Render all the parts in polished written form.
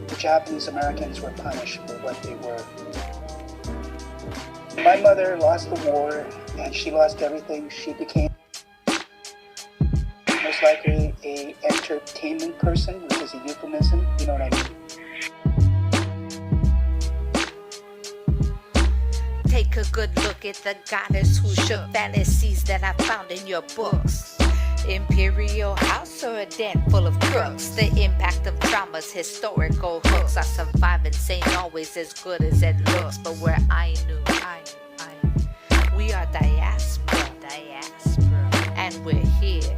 the Japanese Americans were punished for what they were. My mother lost the war and she lost everything. She became most likely a entertainment person, which is a euphemism, you know what I mean? Take a good look at the goddess who shook fallacies that I found in your books. Imperial house or a den full of crooks. The impact of trauma's historical hooks. I survive and ain't always as good as it looks. But we're Ainu. We are diaspora. And we're here.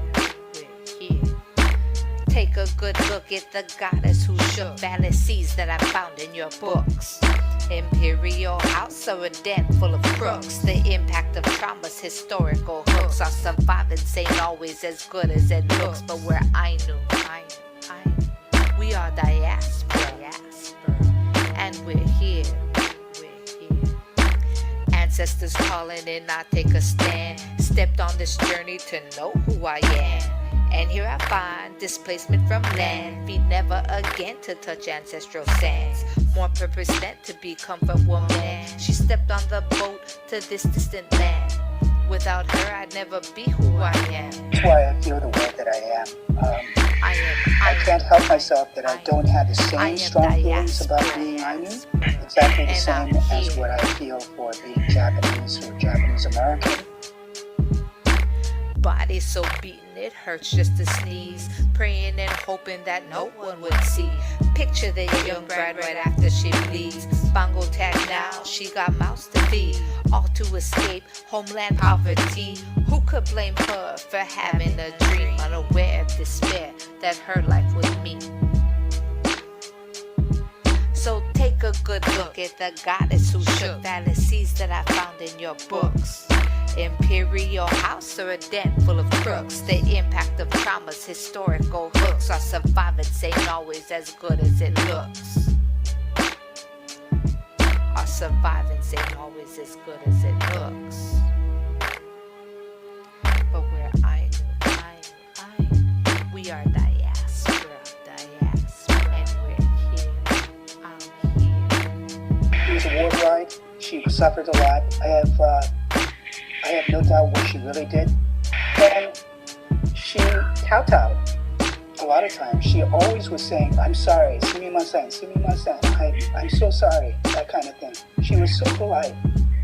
Take a good look at the goddess who shook fallacies that I found in your books. Imperial house or a den full of crooks. The impact of trauma's historical hooks. Our survivance ain't always as good as it looks. But we're Ainu. We are diaspora. And we're here. Ancestors calling and I take a stand. Stepped on this journey to know who I am. And here I find displacement from land. Feet never again to touch ancestral sands. More purpose than to be comfort woman. She stepped on the boat to this distant land. Without her I'd never be who I am. That's why I feel the way that I am. I can't help myself that I don't have the same strong feelings about being Ainu. Exactly the same as what I feel for being Japanese or Japanese American. Body so beaten it hurts just to sneeze. Praying and hoping that no one would see. Picture the young bride right after she bleeds. Bongo tag now, she got mouths to feed. All to escape homeland poverty. Who could blame her for having a dream? Unaware of despair that her life was mean. So take a good look at the goddess who shook fallacies that I found in your books. Imperial house or a den full of crooks. The impact of trauma's historical hooks. Our survivance ain't always as good as it looks. Our survivance ain't always as good as it looks. But we're Ainu. We are diaspora. And we're here. I'm here. It was a war bride. She suffered a lot. I have no doubt what she really did. And she kowtowed a lot of times. She always was saying, I'm sorry, sumimasen, I'm so sorry, that kind of thing. She was so polite.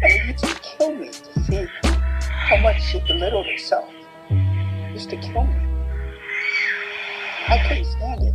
And it used to kill me to see how much she belittled herself. It used to kill me. I couldn't stand it.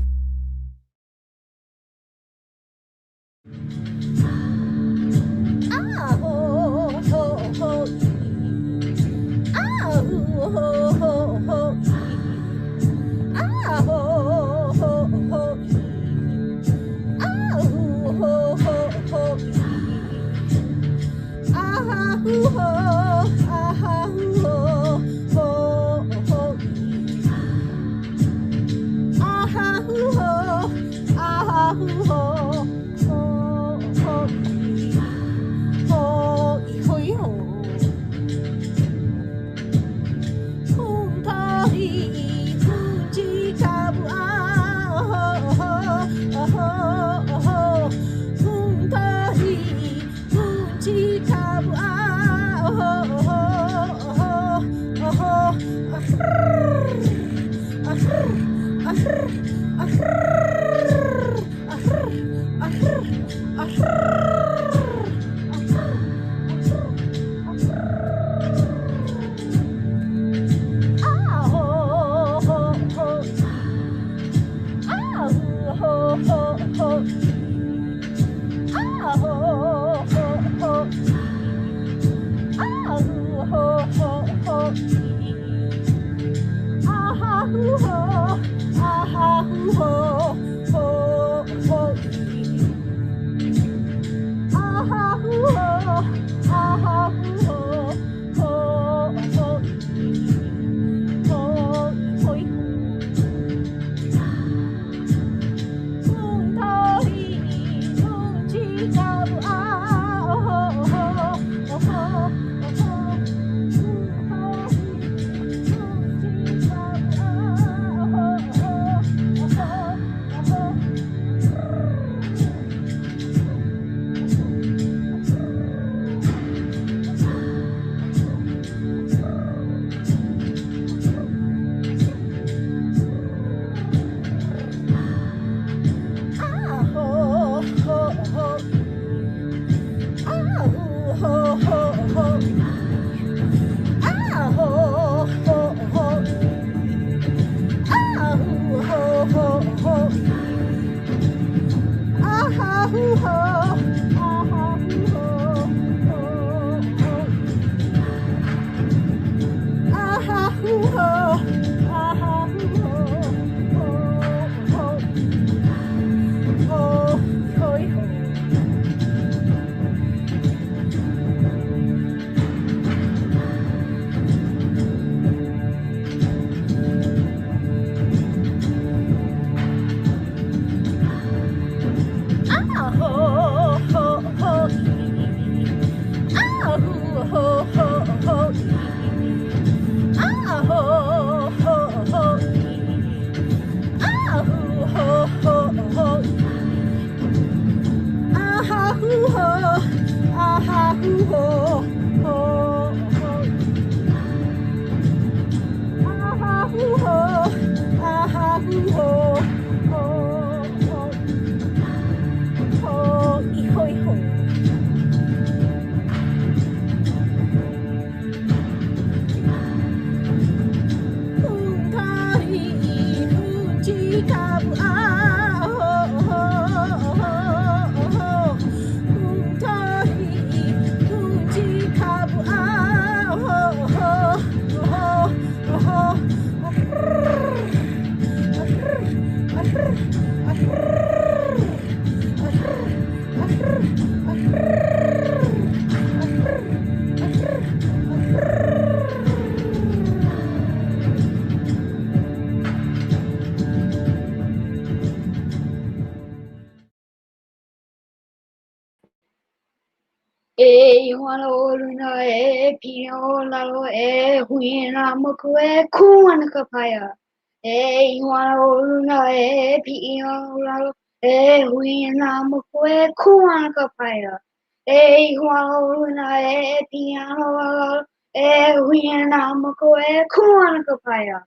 E wano luna e pio lalo e huina moku e kuana kapaya. E wano luna e pio lalo e huina moku e kuana kapaya. E wano luna e piano lalo e huina moku e kuana kapaya.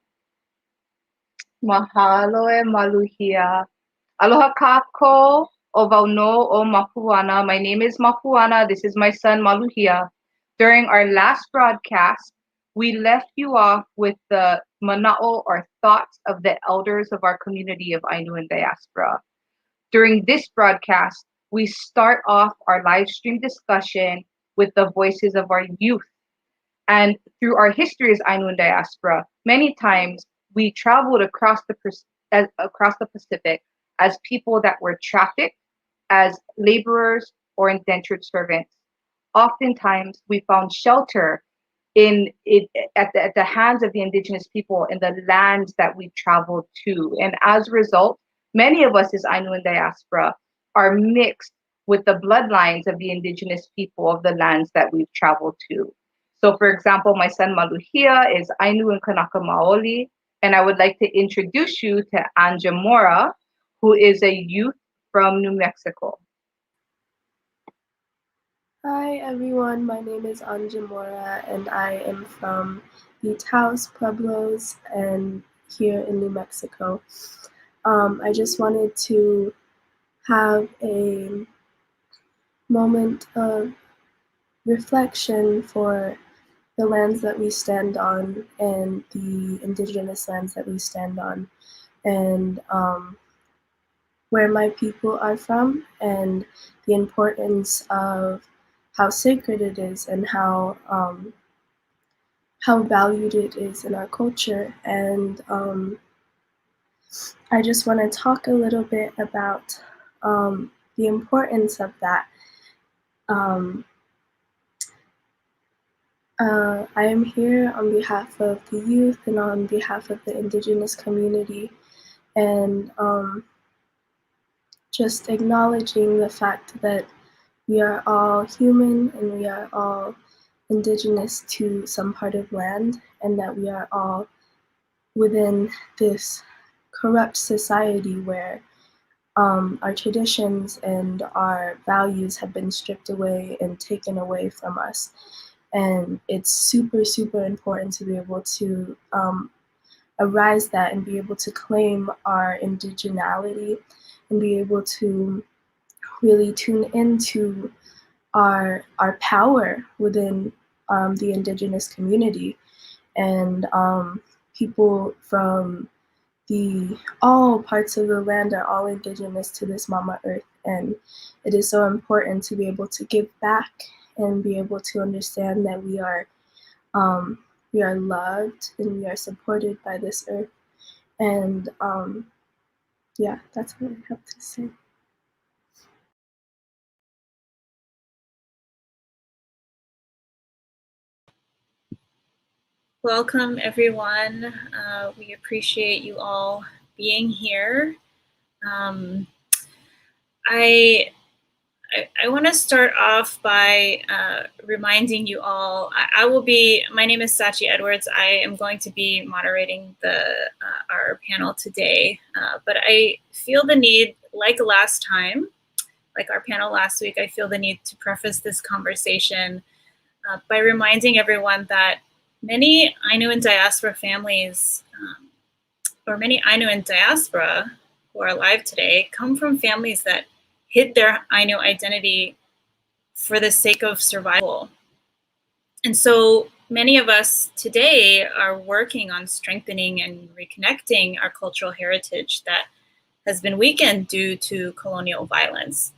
Mahalo e maluhia. Aloha kako o Vauno o Māpuana. My name is Māpuana. This is my son Maluhia. During our last broadcast, we left you off with the mana'o or thoughts of the elders of our community of Ainu and diaspora. During this broadcast, we start off our live stream discussion with the voices of our youth. And through our history as Ainu and diaspora, many times we traveled across the Pacific as people that were trafficked, as laborers or indentured servants. Oftentimes, we found shelter at the hands of the indigenous people in the lands that we traveled to. And as a result, many of us as Ainu and diaspora are mixed with the bloodlines of the indigenous people of the lands that we've traveled to. So, for example, my son Maluhia is Ainu and Kanaka Maoli, and I would like to introduce you to Anjamora, who is a youth from New Mexico. Hi everyone, my name is Anjamora and I am from the Taos Pueblos and here in New Mexico. I just wanted to have a moment of reflection for the lands that we stand on and the indigenous lands that we stand on, and where my people are from and the importance of how sacred it is and how valued it is in our culture. And I just want to talk a little bit about the importance of that. I am here on behalf of the youth and on behalf of the indigenous community, and just acknowledging the fact that we are all human and we are all indigenous to some part of land, and that we are all within this corrupt society where our traditions and our values have been stripped away and taken away from us. And it's super, super important to be able to arise that and be able to claim our indigeneity and be able to really tune into our power within the indigenous community. And people from all parts of the land are all indigenous to this Mama Earth, and it is so important to be able to give back and be able to understand that we are loved and we are supported by this earth. And yeah, that's what I have to say. Welcome, everyone. We appreciate you all being here. I want to start off by reminding you all, my name is Sachi Edwards. I am going to be moderating our panel today, but I feel the need, like last time, like our panel last week, I feel the need to preface this conversation by reminding everyone that many Ainu and diaspora families, or many Ainu and diaspora who are alive today, come from families that hid their Ainu identity for the sake of survival. And so many of us today are working on strengthening and reconnecting our cultural heritage that has been weakened due to colonial violence.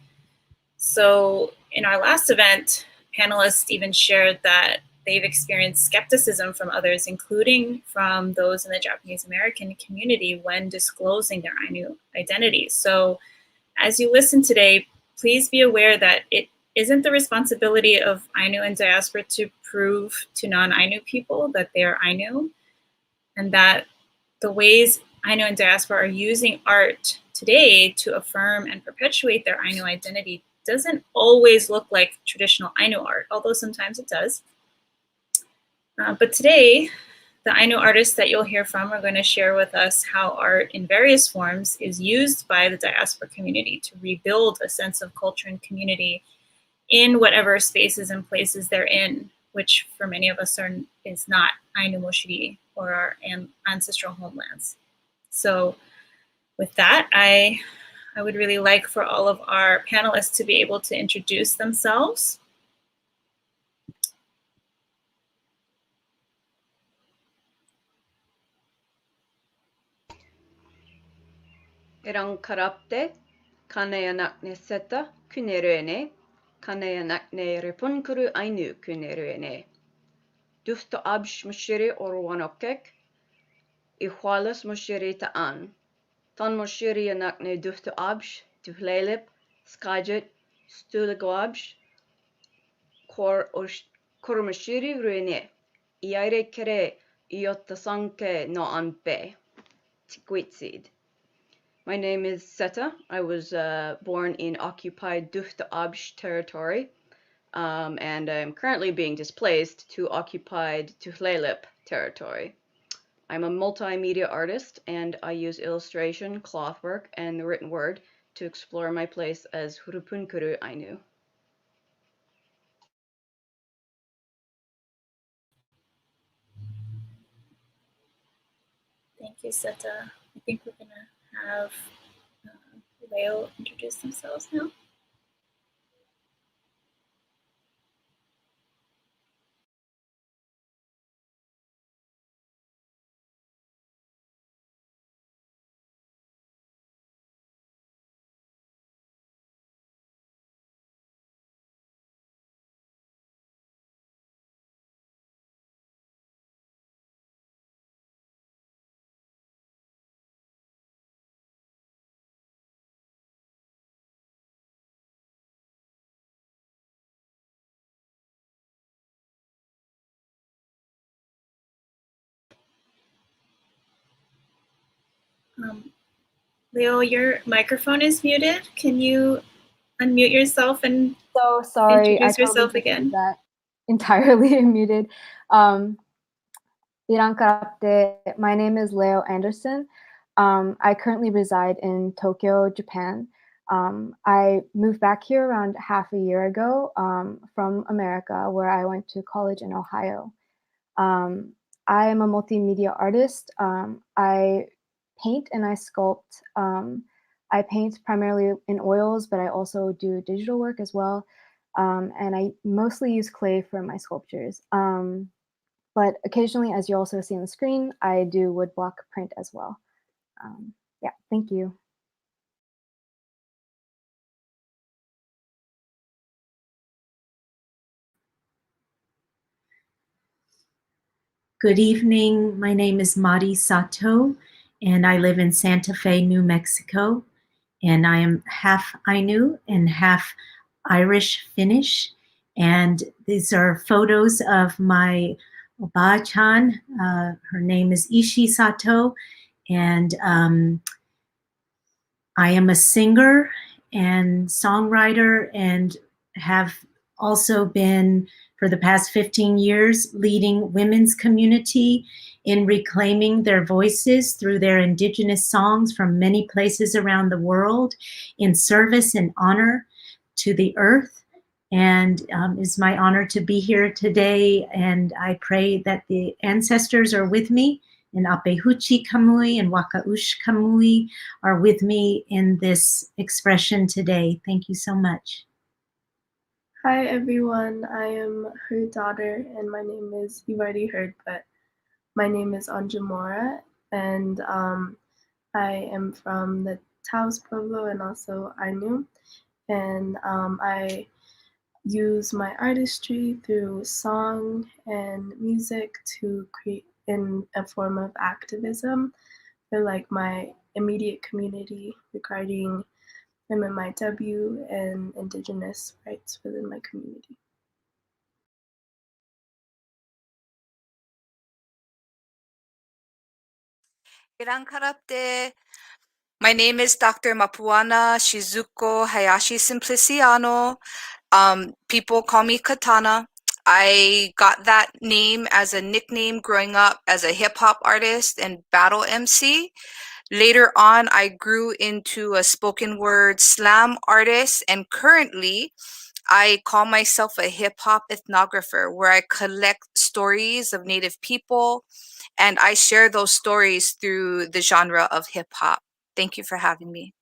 So in our last event, panelists even shared that they've experienced skepticism from others, including from those in the Japanese American community when disclosing their Ainu identity. So as you listen today, please be aware that it isn't the responsibility of Ainu and diaspora to prove to non-Ainu people that they are Ainu, and that the ways Ainu and diaspora are using art today to affirm and perpetuate their Ainu identity doesn't always look like traditional Ainu art, although sometimes it does. But today, the Ainu artists that you'll hear from are going to share with us how art in various forms is used by the diaspora community to rebuild a sense of culture and community in whatever spaces and places they're in, which for many of us is not Ainu Moshiri or our ancestral homelands. So with that, I would really like for all of our panelists to be able to introduce themselves. Erang karapte, kanayanakne Seta, kuneruene, kanayanakne Repunkuru Ainu kuneruene. dxWdəwʔabš moshiri orwanokek, ihualas moshiri ta'an. Tan moshiri yanakne dxWdəwʔabš, dxｗlilap, skajet, dxｗdəwʔabš, kor moshiri ruene, iaire kere, iotasanke no anpe. Tikwitsid. My name is Seta. I was born in occupied dxWdəwʔabš territory, and I'm currently being displaced to occupied dxwlilap territory. I'm a multimedia artist, and I use illustration, clothwork, and the written word to explore my place as Repunkuru Ainu. Thank you, Seta. I think we're going to have Léo introduce themselves now. Léo, your microphone is muted. Can you unmute yourself and so sorry, introduce yourself again? That entirely muted. Iran Karate. My name is Léo Anderson. I currently reside in Tokyo, Japan. I moved back here around half a year ago from America, where I went to college in Ohio. I am a multimedia artist. I paint and I sculpt. I paint primarily in oils, but I also do digital work as well. And I mostly use clay for my sculptures. But occasionally, as you also see on the screen, I do woodblock print as well. Yeah, thank you. Good evening. My name is Madi Sato, and I live in Santa Fe, New Mexico. And I am half Ainu and half Irish Finnish. And these are photos of my Oba-chan. Her name is Ishi Sato. And I am a singer and songwriter and have also been, for the past 15 years, leading women's community in reclaiming their voices through their indigenous songs from many places around the world in service and honor to the earth. And it's my honor to be here today. And I pray that the ancestors are with me, and Apehuchi Kamui and Wakaush Kamui are with me in this expression today. Thank you so much. Hi everyone, I am her daughter and my name is, you've already heard, but my name is Anjamora, and I am from the Taos Pueblo and also Ainu, and I use my artistry through song and music to create in a form of activism for like my immediate community regarding MMIW and Indigenous rights within my community. My name is Dr. Māpuana Shizuko Hayashi-Simpliciano. People call me Katana. I got that name as a nickname growing up as a hip-hop artist and battle MC. Later on, I grew into a spoken word slam artist, and currently I call myself a hip-hop ethnographer, where I collect stories of Native people and I share those stories through the genre of hip-hop. Thank you for having me.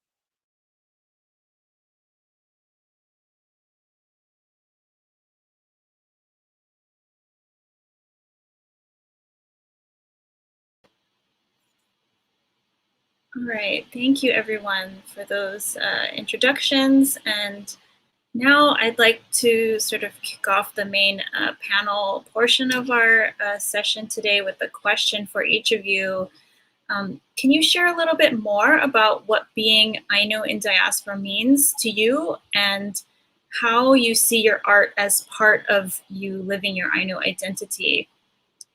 All right, thank you everyone for those introductions. And now I'd like to sort of kick off the main panel portion of our session today with a question for each of you. Can you share a little bit more about what being Ainu in diaspora means to you and how you see your art as part of you living your Ainu identity?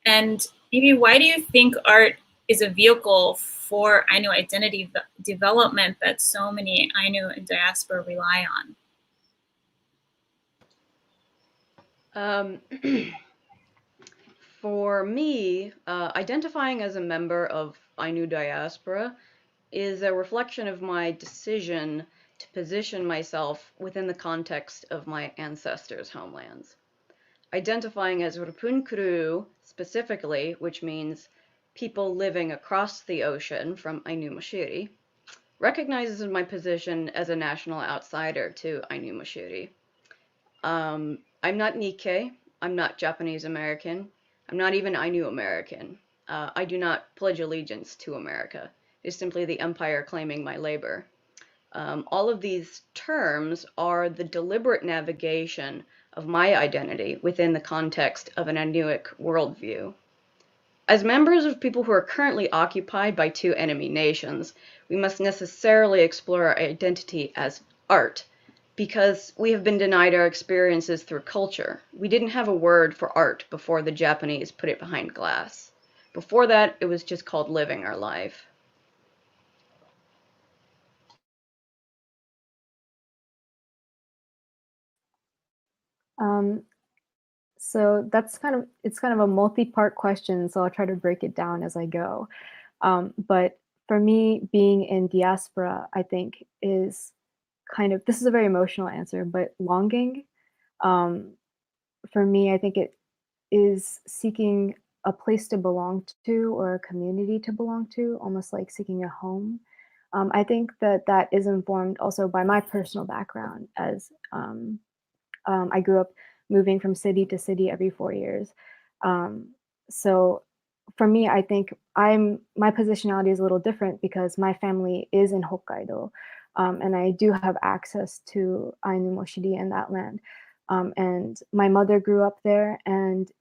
And maybe why do you think art is a vehicle for Ainu identity development that so many Ainu in diaspora rely on? For me, identifying as a member of Ainu diaspora is a reflection of my decision to position myself within the context of my ancestors' homelands. Identifying as Repunkuru specifically, which means people living across the ocean from Ainu Mashiri, recognizes my position as a national outsider to Ainu Mashiri. I'm not Nikkei, I'm not Japanese American, I'm not even Ainu American. I do not pledge allegiance to America. It is simply the empire claiming my labor. All of these terms are the deliberate navigation of my identity within the context of an Inuit worldview. As members of people who are currently occupied by two enemy nations, we must necessarily explore our identity as art, because we have been denied our experiences through culture. We didn't have a word for art before the Japanese put it behind glass. Before that, it was just called living our life. So it's kind of a multi-part question, so I'll try to break it down as I go. But for me, being in diaspora, I think is this is a very emotional answer, but longing. For me, I think it is seeking a place to belong to or a community to belong to, almost like seeking a home. I think that is informed also by my personal background, as I grew up moving from city to city every 4 years. So for me, I think my positionality is a little different because my family is in Hokkaido, and I do have access to Ainu Moshiri and that land. And my mother grew up there, and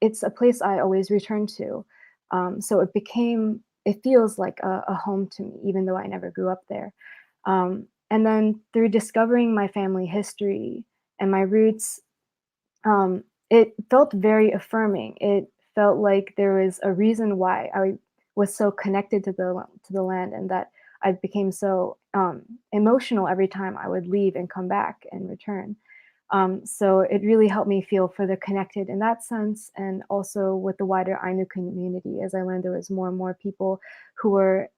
it's a place I always return to. So it feels like a home to me, even though I never grew up there. And then through discovering my family history and my roots, it felt very affirming. It felt like there was a reason why I was so connected to the land, and that I became so emotional every time I would leave and come back and return. So it really helped me feel further connected in that sense, and also with the wider Ainu community, as I learned there was more and more people who were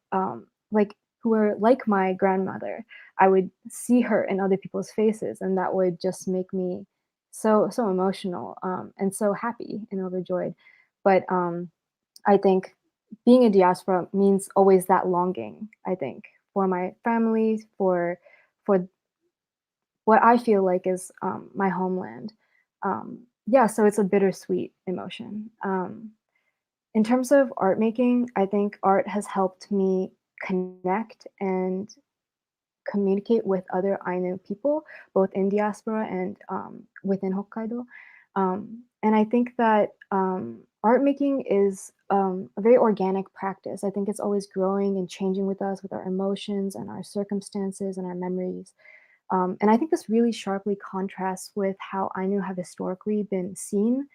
who were like my grandmother. I would see her in other people's faces, and that would just make me so emotional, and so happy and overjoyed. But I think being a diaspora means always that longing, I think, for my family, for what I feel like is my homeland. Yeah, so it's a bittersweet emotion. In terms of art making, I think art has helped me connect and communicate with other Ainu people, both in diaspora and within Hokkaido. And I think that art making is a very organic practice. I think it's always growing and changing with us, with our emotions and our circumstances and our memories. And I think this really sharply contrasts with how Ainu have historically been seen,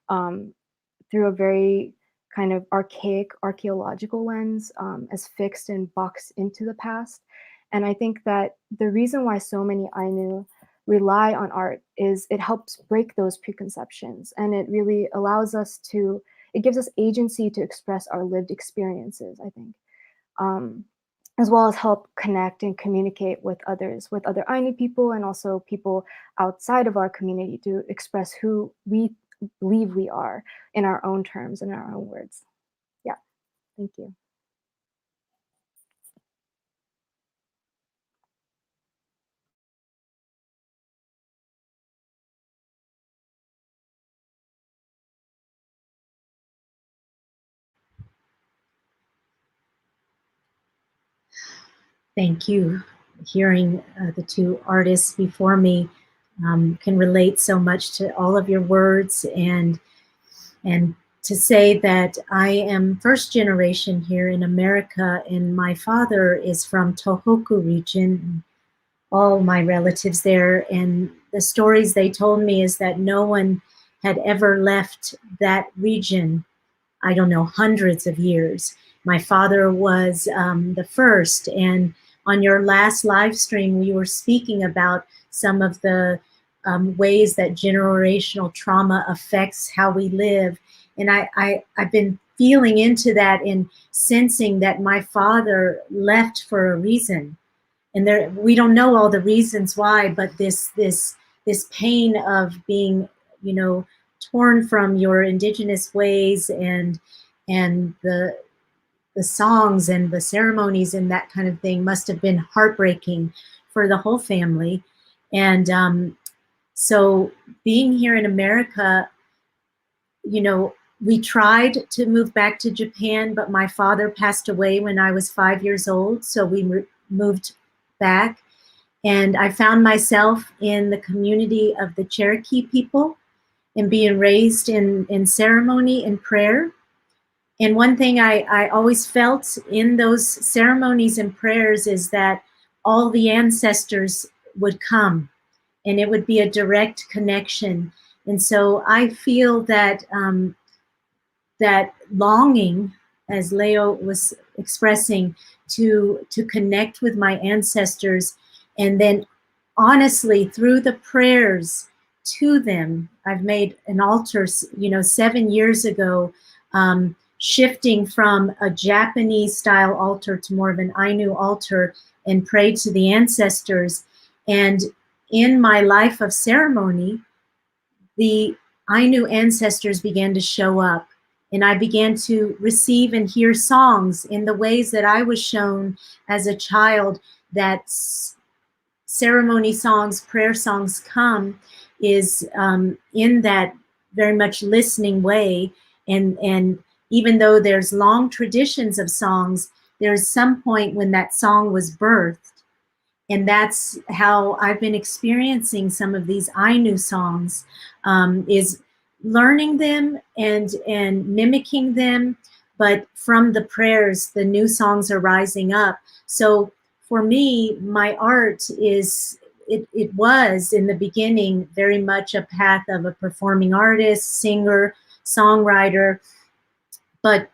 through a very kind of archaic archaeological lens, as fixed and boxed into the past. And I think that the reason why so many Ainu rely on art is it helps break those preconceptions, and it really allows us to, it gives us agency to express our lived experiences, I think. As well as help connect and communicate with others, with other Ainu people, and also people outside of our community, to express who we believe we are in our own terms and our own words. Yeah, thank you. Thank you. Hearing the two artists before me can relate so much to all of your words, and to say that I am first generation here in America, and my father is from Tohoku region, all my relatives there, and the stories they told me is that no one had ever left that region, I don't know, hundreds of years. My father was the first, and on your last live stream, we were speaking about some of the ways that generational trauma affects how we live. And I've been feeling into that and sensing that my father left for a reason. And there, we don't know all the reasons why, but this pain of being, you know, torn from your indigenous ways and the songs and the ceremonies and that kind of thing must have been heartbreaking for the whole family. And so being here in America, you know, we tried to move back to Japan, but my father passed away when I was 5 years old. So we moved back, and I found myself in the community of the Cherokee people and being raised in ceremony and prayer. And one thing I always felt in those ceremonies and prayers is that all the ancestors would come, and it would be a direct connection. And so I feel that that longing, as Leo was expressing, to connect with my ancestors, and then honestly through the prayers to them. I've made an altar, you know, 7 years ago, shifting from a Japanese style altar to more of an Ainu altar, and prayed to the ancestors. And in my life of ceremony, the Ainu ancestors began to show up, and I began to receive and hear songs in the ways that I was shown as a child, that ceremony songs, prayer songs come, is in that very much listening way. And even though there's long traditions of songs, there's some point when that song was birthed. And that's how I've been experiencing some of these Ainu songs, is learning them and mimicking them, but from the prayers, the new songs are rising up. So for me, my art is, it was in the beginning very much a path of a performing artist, singer, songwriter, but,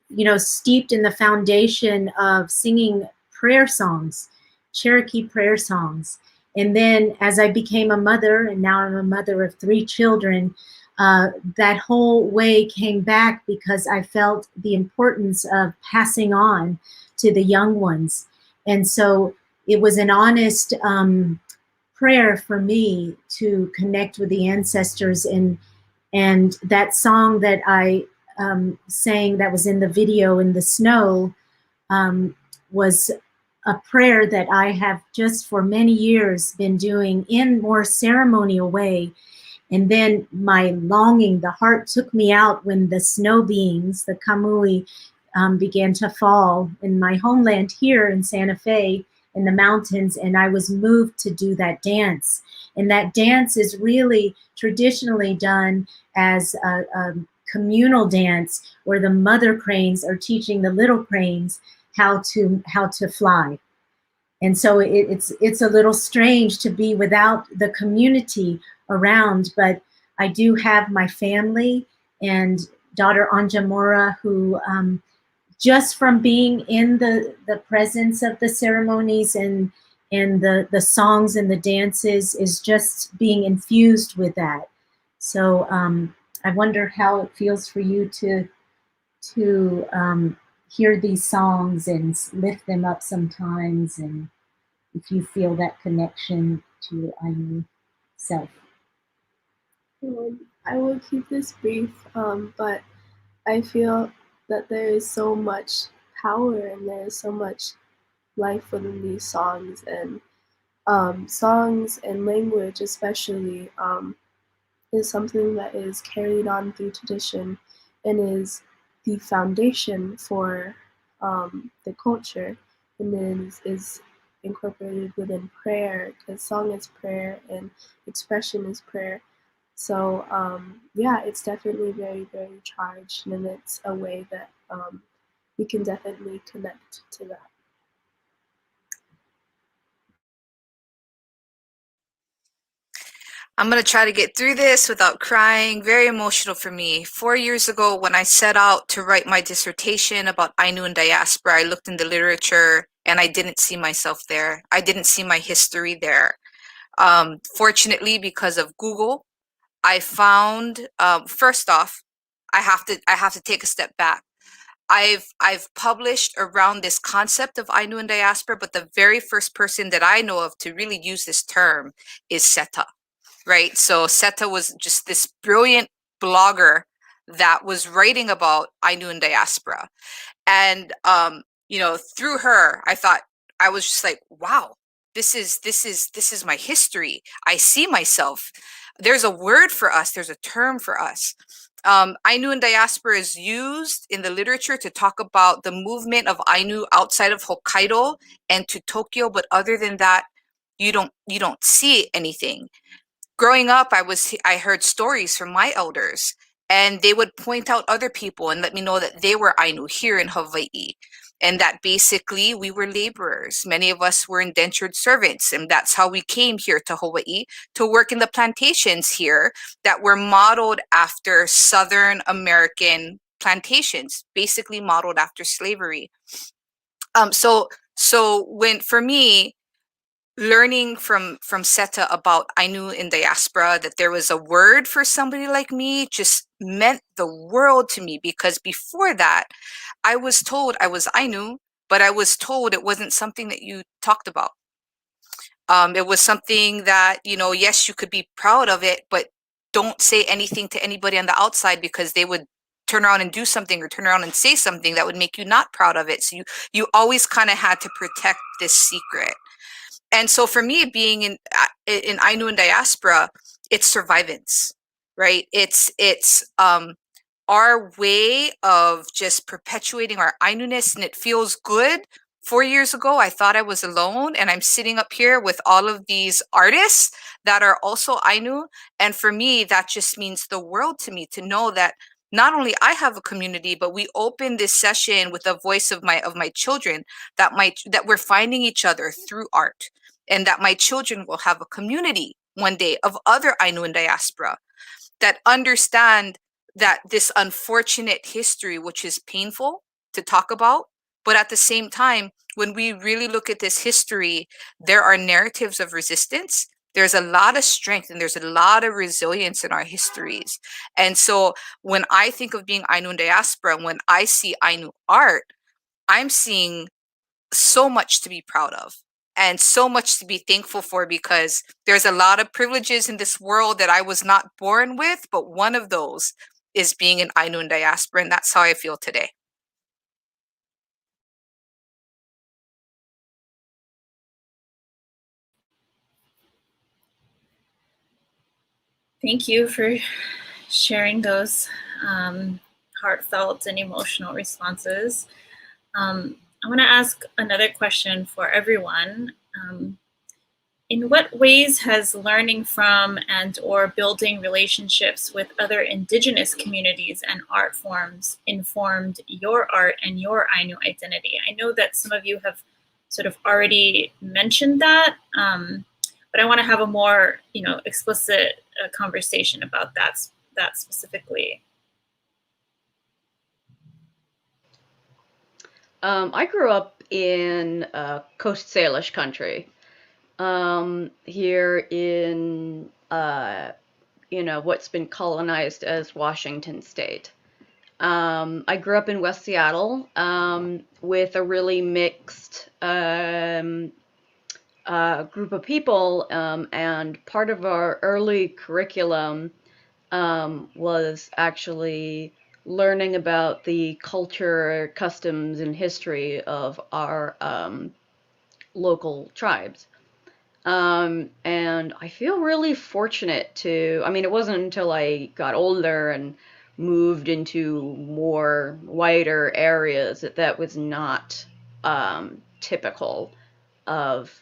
you know, steeped in the foundation of singing prayer songs, Cherokee prayer songs. And then as I became a mother, and now I'm a mother of 3 children, that whole way came back, because I felt the importance of passing on to the young ones. And so it was an honest prayer for me to connect with the ancestors. And that song that I sang that was in the video in the snow was a prayer that I have just for many years been doing in more ceremonial way. And then my longing, the heart took me out when the snow beings, the kamui, began to fall in my homeland here in Santa Fe in the mountains, and I was moved to do that dance. And that dance is really traditionally done as a communal dance where the mother cranes are teaching the little cranes how to fly. And so it's a little strange to be without the community around, but I do have my family and daughter Anjamora, who just from being in the presence of the ceremonies and the songs and the dances is just being infused with that. So I wonder how it feels for you to hear these songs and lift them up sometimes, and if you feel that connection to your Ainu self. I will keep this brief, but I feel that there is so much power and there is so much life within these songs, and songs and language especially is something that is carried on through tradition and is the foundation for the culture, and then is incorporated within prayer, because song is prayer and expression is prayer. So yeah, it's definitely very, very charged, and it's a way that we can definitely connect to that. I'm going to try to get through this without crying. Very emotional for me. 4 years ago, when I set out to write my dissertation about Ainu and diaspora, I looked in the literature and I didn't see myself there. I didn't see my history there. Fortunately, because of Google, I found, first off, I have to take a step back. I've published around this concept of Ainu and diaspora, but the very first person that I know of to really use this term is Seta. Right? So Seta was just this brilliant blogger that was writing about Ainu and diaspora. And, you know, through her, I was just like, wow, this is my history. I see myself. There's a word for us. There's a term for us. Ainu and diaspora is used in the literature to talk about the movement of Ainu outside of Hokkaido and to Tokyo. But other than that, you don't see anything. Growing up, I heard stories from my elders, and they would point out other people and let me know that they were Ainu here in Hawaii, and that basically we were laborers. Many of us were indentured servants, and that's how we came here to Hawaii to work in the plantations here that were modeled after Southern American plantations, basically modeled after slavery. So when, for me, learning from Seta about Ainu in diaspora, that there was a word for somebody like me, just meant the world to me, because before that, I was told I was Ainu, but I was told it wasn't something that you talked about. It was something that, you know, yes, you could be proud of it, but don't say anything to anybody on the outside, because they would turn around and do something or turn around and say something that would make you not proud of it. So you always kind of had to protect this secret. And so for me, being in Ainu and diaspora, it's survivance, right? It's our way of just perpetuating our Ainu-ness, and it feels good. 4 years ago, I thought I was alone, and I'm sitting up here with all of these artists that are also Ainu. And for me, that just means the world to me, to know that not only I have a community, but we open this session with a voice of my children, that we're finding each other through art, and that my children will have a community one day of other Ainu and diaspora that understand that this unfortunate history, which is painful to talk about, but at the same time, when we really look at this history, there are narratives of resistance. There's a lot of strength and there's a lot of resilience in our histories. And so when I think of being Ainu in diaspora, when I see Ainu art, I'm seeing so much to be proud of and so much to be thankful for, because there's a lot of privileges in this world that I was not born with, but one of those is being an Ainu in diaspora, and that's how I feel today. Thank you for sharing those heartfelt and emotional responses. I want to ask another question for everyone. In what ways has learning from and or building relationships with other indigenous communities and art forms informed your art and your Ainu identity? I know that some of you have sort of already mentioned that, but I want to have a more, explicit conversation about that specifically. I grew up in Coast Salish country, here in what's been colonized as Washington State. I grew up in West Seattle with a really mixed group of people, and part of our early curriculum was actually learning about the culture, customs, and history of our local tribes. And I feel really fortunate to, it wasn't until I got older and moved into more wider areas that was not typical of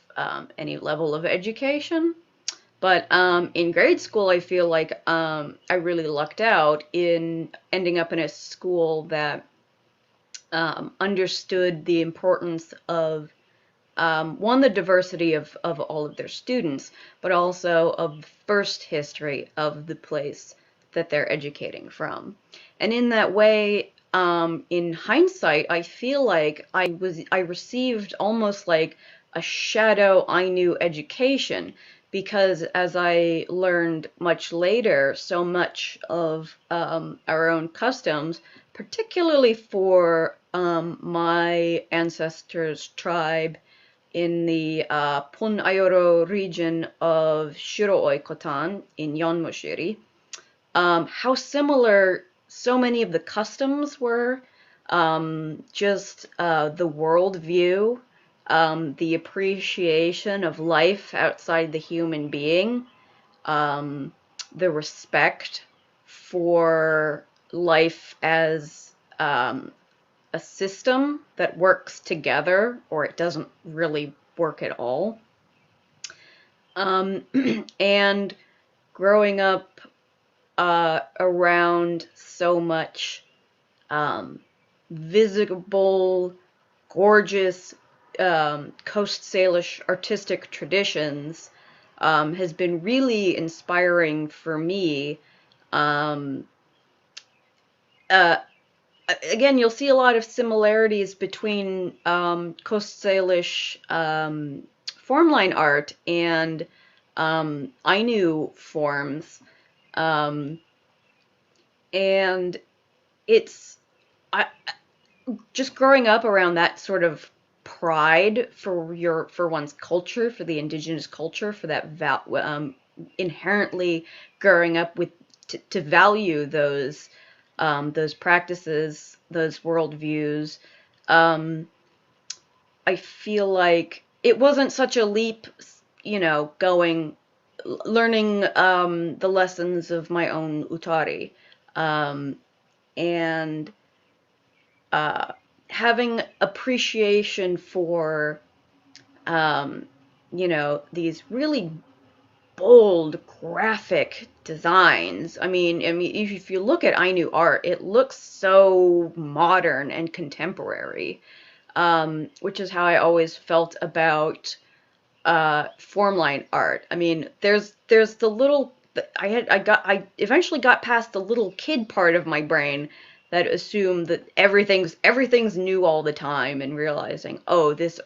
any level of education. But in grade school, I feel like I really lucked out in ending up in a school that understood the importance of one, the diversity of all of their students, but also of first history of the place that they're educating from. And in that way, in hindsight, I feel like I received almost like a shadow Ainu education, because as I learned much later, so much of our own customs, particularly for my ancestors' tribe in the Pun-Ayoro region of Shiraoi Kotan in Yonmoshiri, how similar so many of the customs were, just the worldview, the appreciation of life outside the human being, the respect for life as a system that works together, or it doesn't really work at all. And growing up around so much visible, gorgeous Coast Salish artistic traditions has been really inspiring for me. Again, you'll see a lot of similarities between Coast Salish formline art and Ainu forms, and it's just growing up around that sort of pride for one's culture, for the indigenous culture, for that inherently growing up with to value those practices, those worldviews. I feel like it wasn't such a leap, learning the lessons of my own utari, and having appreciation for, these really bold, graphic designs. I mean, if you look at Ainu art, it looks so modern and contemporary, which is how I always felt about formline art. I mean, there's the little, I eventually got past the little kid part of my brain that assumed that everything's new all the time, and realizing, oh, this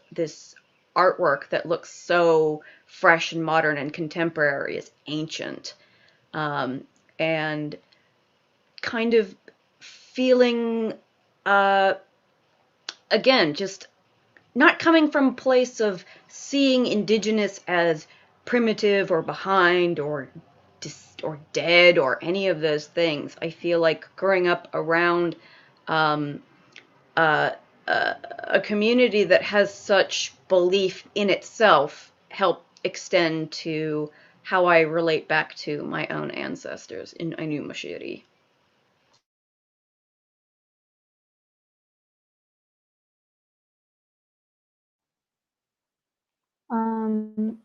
artwork that looks so fresh and modern and contemporary is ancient, and kind of feeling again just not coming from a place of seeing indigenous as primitive or behind or dead or any of those things. I feel like growing up around a community that has such belief in itself help extend to how I relate back to my own ancestors in Ainu Mashiri.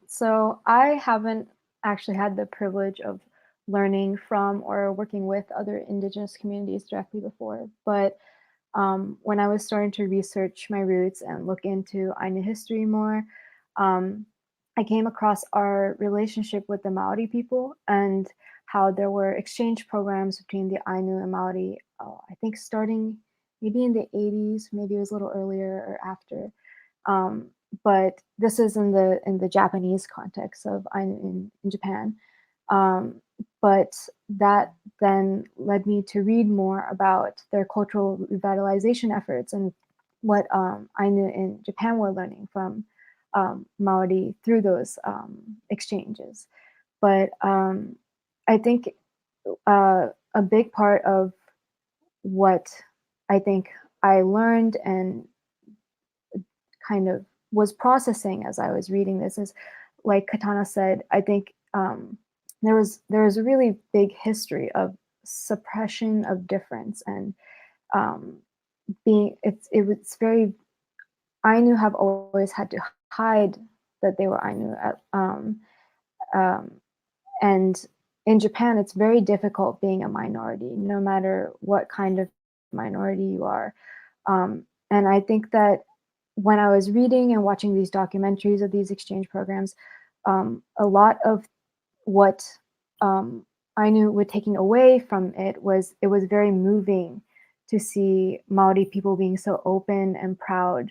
So I haven't actually had the privilege of learning from or working with other indigenous communities directly before, but when I was starting to research my roots and look into Ainu history more, um, I came across our relationship with the Maori people and how there were exchange programs between the Ainu and Maori, I think starting maybe in the 80s, maybe it was a little earlier or after. Um, but this is in the Japanese context of Ainu in Japan. Um, but that then led me to read more about their cultural revitalization efforts and what Ainu in Japan were learning from Maori through those exchanges. But I think a big part of what I think I learned and kind of was processing as I was reading this is, like Katana said, I think there was a really big history of suppression of difference and um, it's very Ainu have always had to hide that they were Ainu, um, and in Japan it's very difficult being a minority, no matter what kind of minority you are. And I think that when I was reading and watching these documentaries of these exchange programs, a lot of what I knew were taking away from it was very moving to see Maori people being so open and proud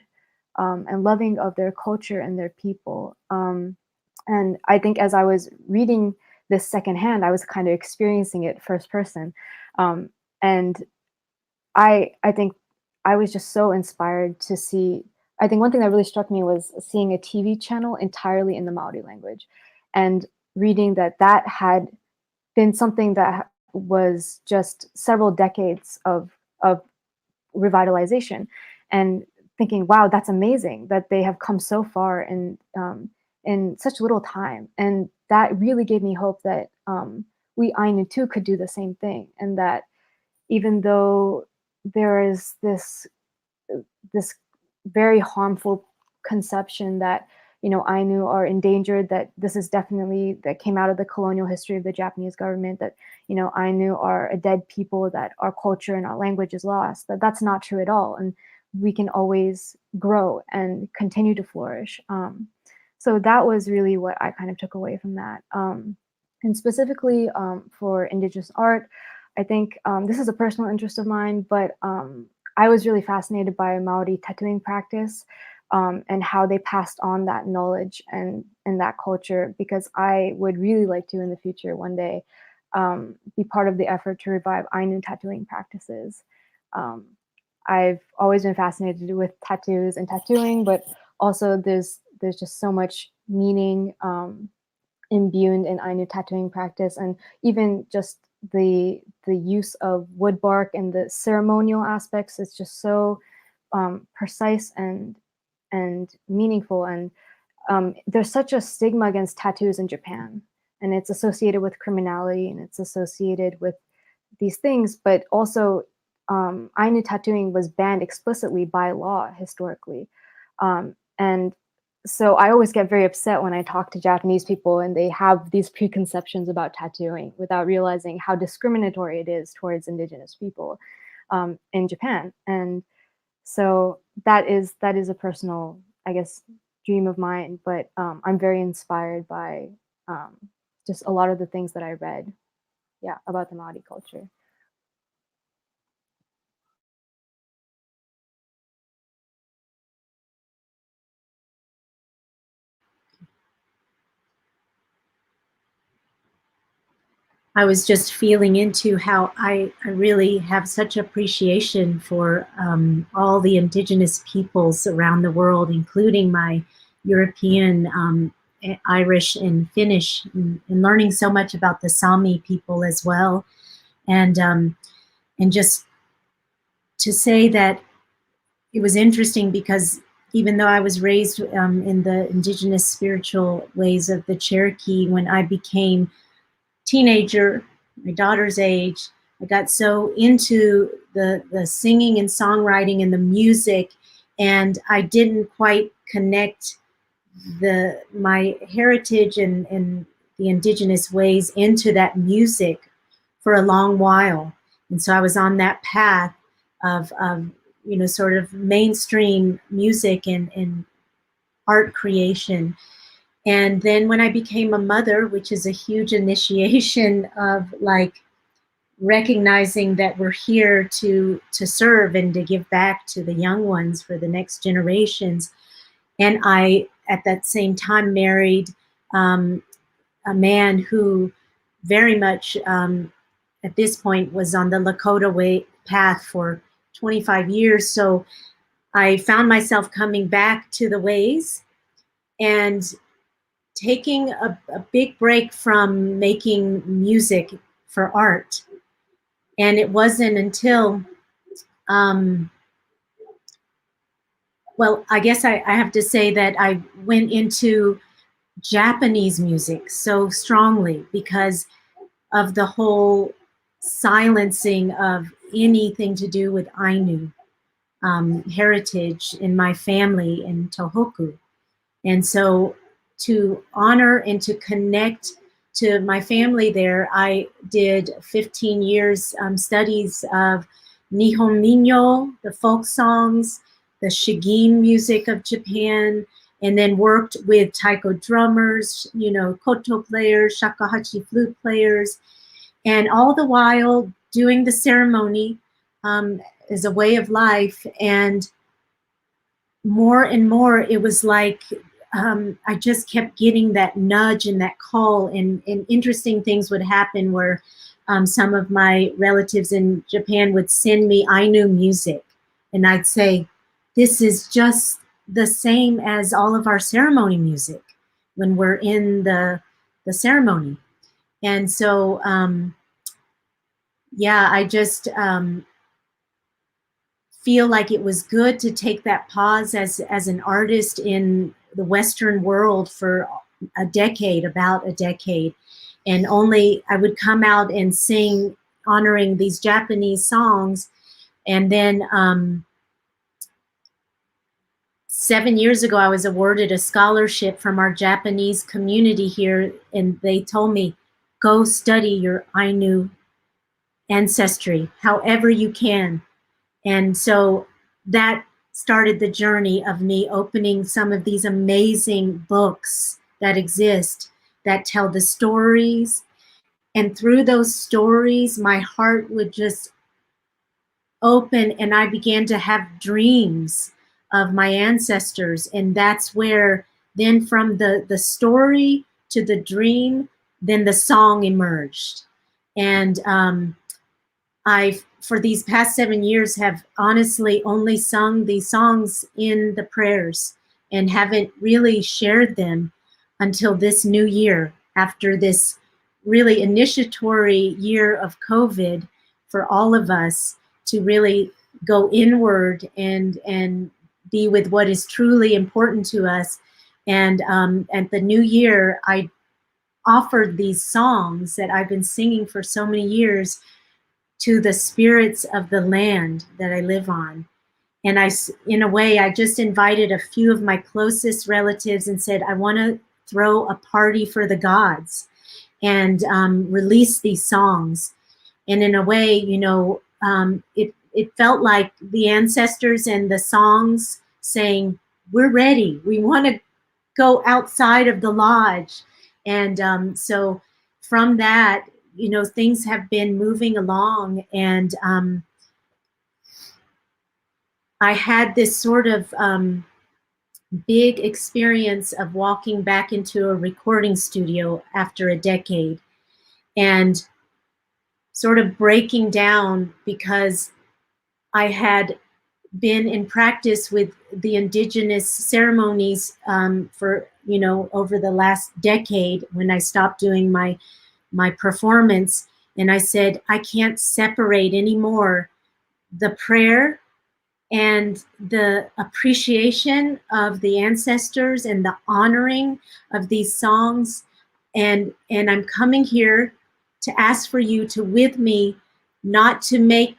and loving of their culture and their people. And I think as I was reading this secondhand, I was kind of experiencing it first person. And I think I was just so inspired to see. I think one thing that really struck me was seeing a TV channel entirely in the Maori language, and reading that that had been something that was just several decades of revitalization, and thinking, wow, that's amazing that they have come so far in such little time, and that really gave me hope that we Ainu too could do the same thing, and that even though there is this very harmful conception that Ainu are endangered, that this is definitely that came out of the colonial history of the Japanese government, that Ainu are a dead people, that our culture and our language is lost, that's not true at all, and we can always grow and continue to flourish. So that was really what I kind of took away from that. And specifically for Indigenous art, I think this is a personal interest of mine, but I was really fascinated by Maori tattooing practice and how they passed on that knowledge and that culture, because I would really like to in the future one day be part of the effort to revive Ainu tattooing practices. I've always been fascinated with tattoos and tattooing, but also there's just so much meaning imbued in Ainu tattooing practice, and even just the use of wood bark and the ceremonial aspects is just so precise and meaningful. And there's such a stigma against tattoos in Japan, and it's associated with criminality and it's associated with these things, but also Ainu tattooing was banned explicitly by law historically. And so I always get very upset when I talk to Japanese people and they have these preconceptions about tattooing without realizing how discriminatory it is towards indigenous people in Japan. And so that is a personal, I guess, dream of mine, but I'm very inspired by just a lot of the things that I read, yeah, about the Māori culture. I was just feeling into how I really have such appreciation for all the indigenous peoples around the world, including my European, Irish and Finnish, and learning so much about the Sami people as well. And just to say that it was interesting because even though I was raised in the indigenous spiritual ways of the Cherokee, when I became teenager, my daughter's age, I got so into the singing and songwriting and the music, and I didn't quite connect my heritage and the indigenous ways into that music for a long while. And so I was on that path of you know, sort of mainstream music and art creation. And then when I became a mother, which is a huge initiation of like recognizing that we're here to serve and to give back to the young ones for the next generations. And I, at that same time, married a man who very much, at this point, was on the Lakota way path for 25 years. So I found myself coming back to the ways and taking a big break from making music for art. And it wasn't until, well, I guess I have to say that I went into Japanese music so strongly because of the whole silencing of anything to do with Ainu heritage in my family in Tohoku. And so to honor and to connect to my family there, I did 15 years studies of Nihon Minyo, the folk songs, the Shigin music of Japan, and then worked with taiko drummers, you know, koto players, shakuhachi flute players, and all the while doing the ceremony as a way of life. And more it was like I just kept getting that nudge and that call, and interesting things would happen where some of my relatives in Japan would send me Ainu music, and I'd say, this is just the same as all of our ceremony music when we're in the ceremony. And so, yeah, I just feel like it was good to take that pause as an artist in the Western world for about a decade. And only I would come out and sing honoring these Japanese songs. And then 7 years ago, I was awarded a scholarship from our Japanese community here. And they told me, go study your Ainu ancestry, however you can. And so that started the journey of me opening some of these amazing books that exist that tell the stories. And through those stories, my heart would just open, and I began to have dreams of my ancestors. And that's where then from the story to the dream, then the song emerged. And I, for these past 7 years, have honestly only sung these songs in the prayers and haven't really shared them until this new year, after this really initiatory year of COVID for all of us to really go inward and be with what is truly important to us. And at the new year, I offered these songs that I've been singing for so many years to the spirits of the land that I live on. And in a way, I just invited a few of my closest relatives and said, I want to throw a party for the gods and release these songs. And in a way, you know, it felt like the ancestors and the songs saying, we're ready. We want to go outside of the lodge. And so from that, you know, things have been moving along, and I had this sort of big experience of walking back into a recording studio after a decade. And sort of breaking down because I had been in practice with the indigenous ceremonies for, over the last decade when I stopped doing my performance. And I said, I can't separate anymore the prayer and the appreciation of the ancestors and the honoring of these songs. And I'm coming here to ask for you to with me, not to make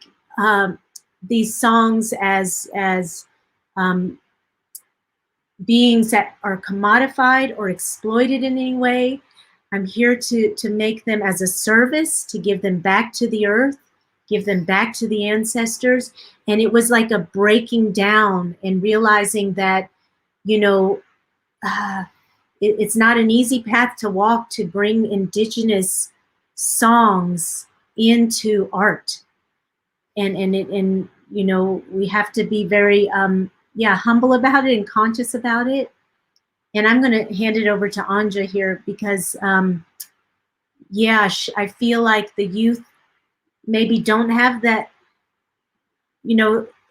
these songs as beings that are commodified or exploited in any way. I'm here to make them as a service, to give them back to the earth, give them back to the ancestors. And it was like a breaking down and realizing that, it's not an easy path to walk to bring indigenous songs into art. And we have to be very, humble about it and conscious about it. And I'm going to hand it over to Anja here because, I feel like the youth maybe don't have that,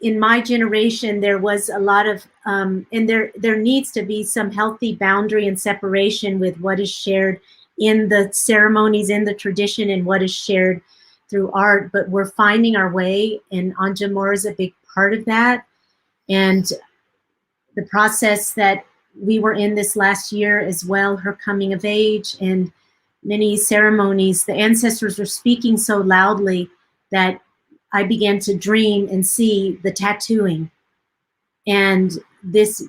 in my generation, there was a lot of, and there needs to be some healthy boundary and separation with what is shared in the ceremonies, in the tradition, and what is shared through art. But we're finding our way, and Anjamora is a big part of that. And the process that we were in this last year as well, her coming of age and many ceremonies, the ancestors were speaking so loudly that I began to dream and see the tattooing. And this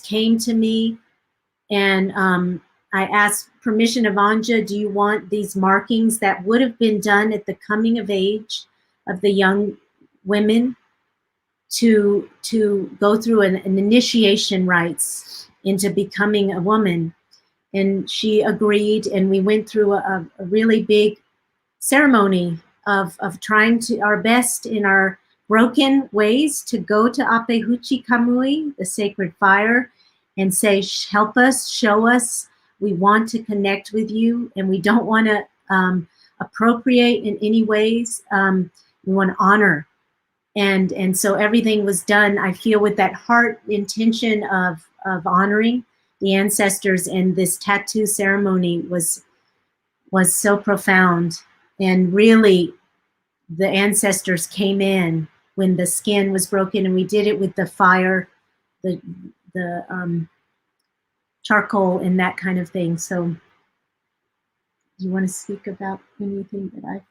came to me, and I asked permission of Anja, do you want these markings that would have been done at the coming of age of the young women to go through an initiation rites into becoming a woman? And she agreed, and we went through a really big ceremony of trying to our best in our broken ways to go to Apehuchi Kamui, the sacred fire, and say, help us, show us, we want to connect with you, and we don't want to appropriate in any ways, we want to honor. And so everything was done, I feel, with that heart intention of honoring the ancestors, and this tattoo ceremony was so profound. And really, the ancestors came in when the skin was broken, and we did it with the fire, the charcoal, and that kind of thing. So, do you want to speak about anything that I've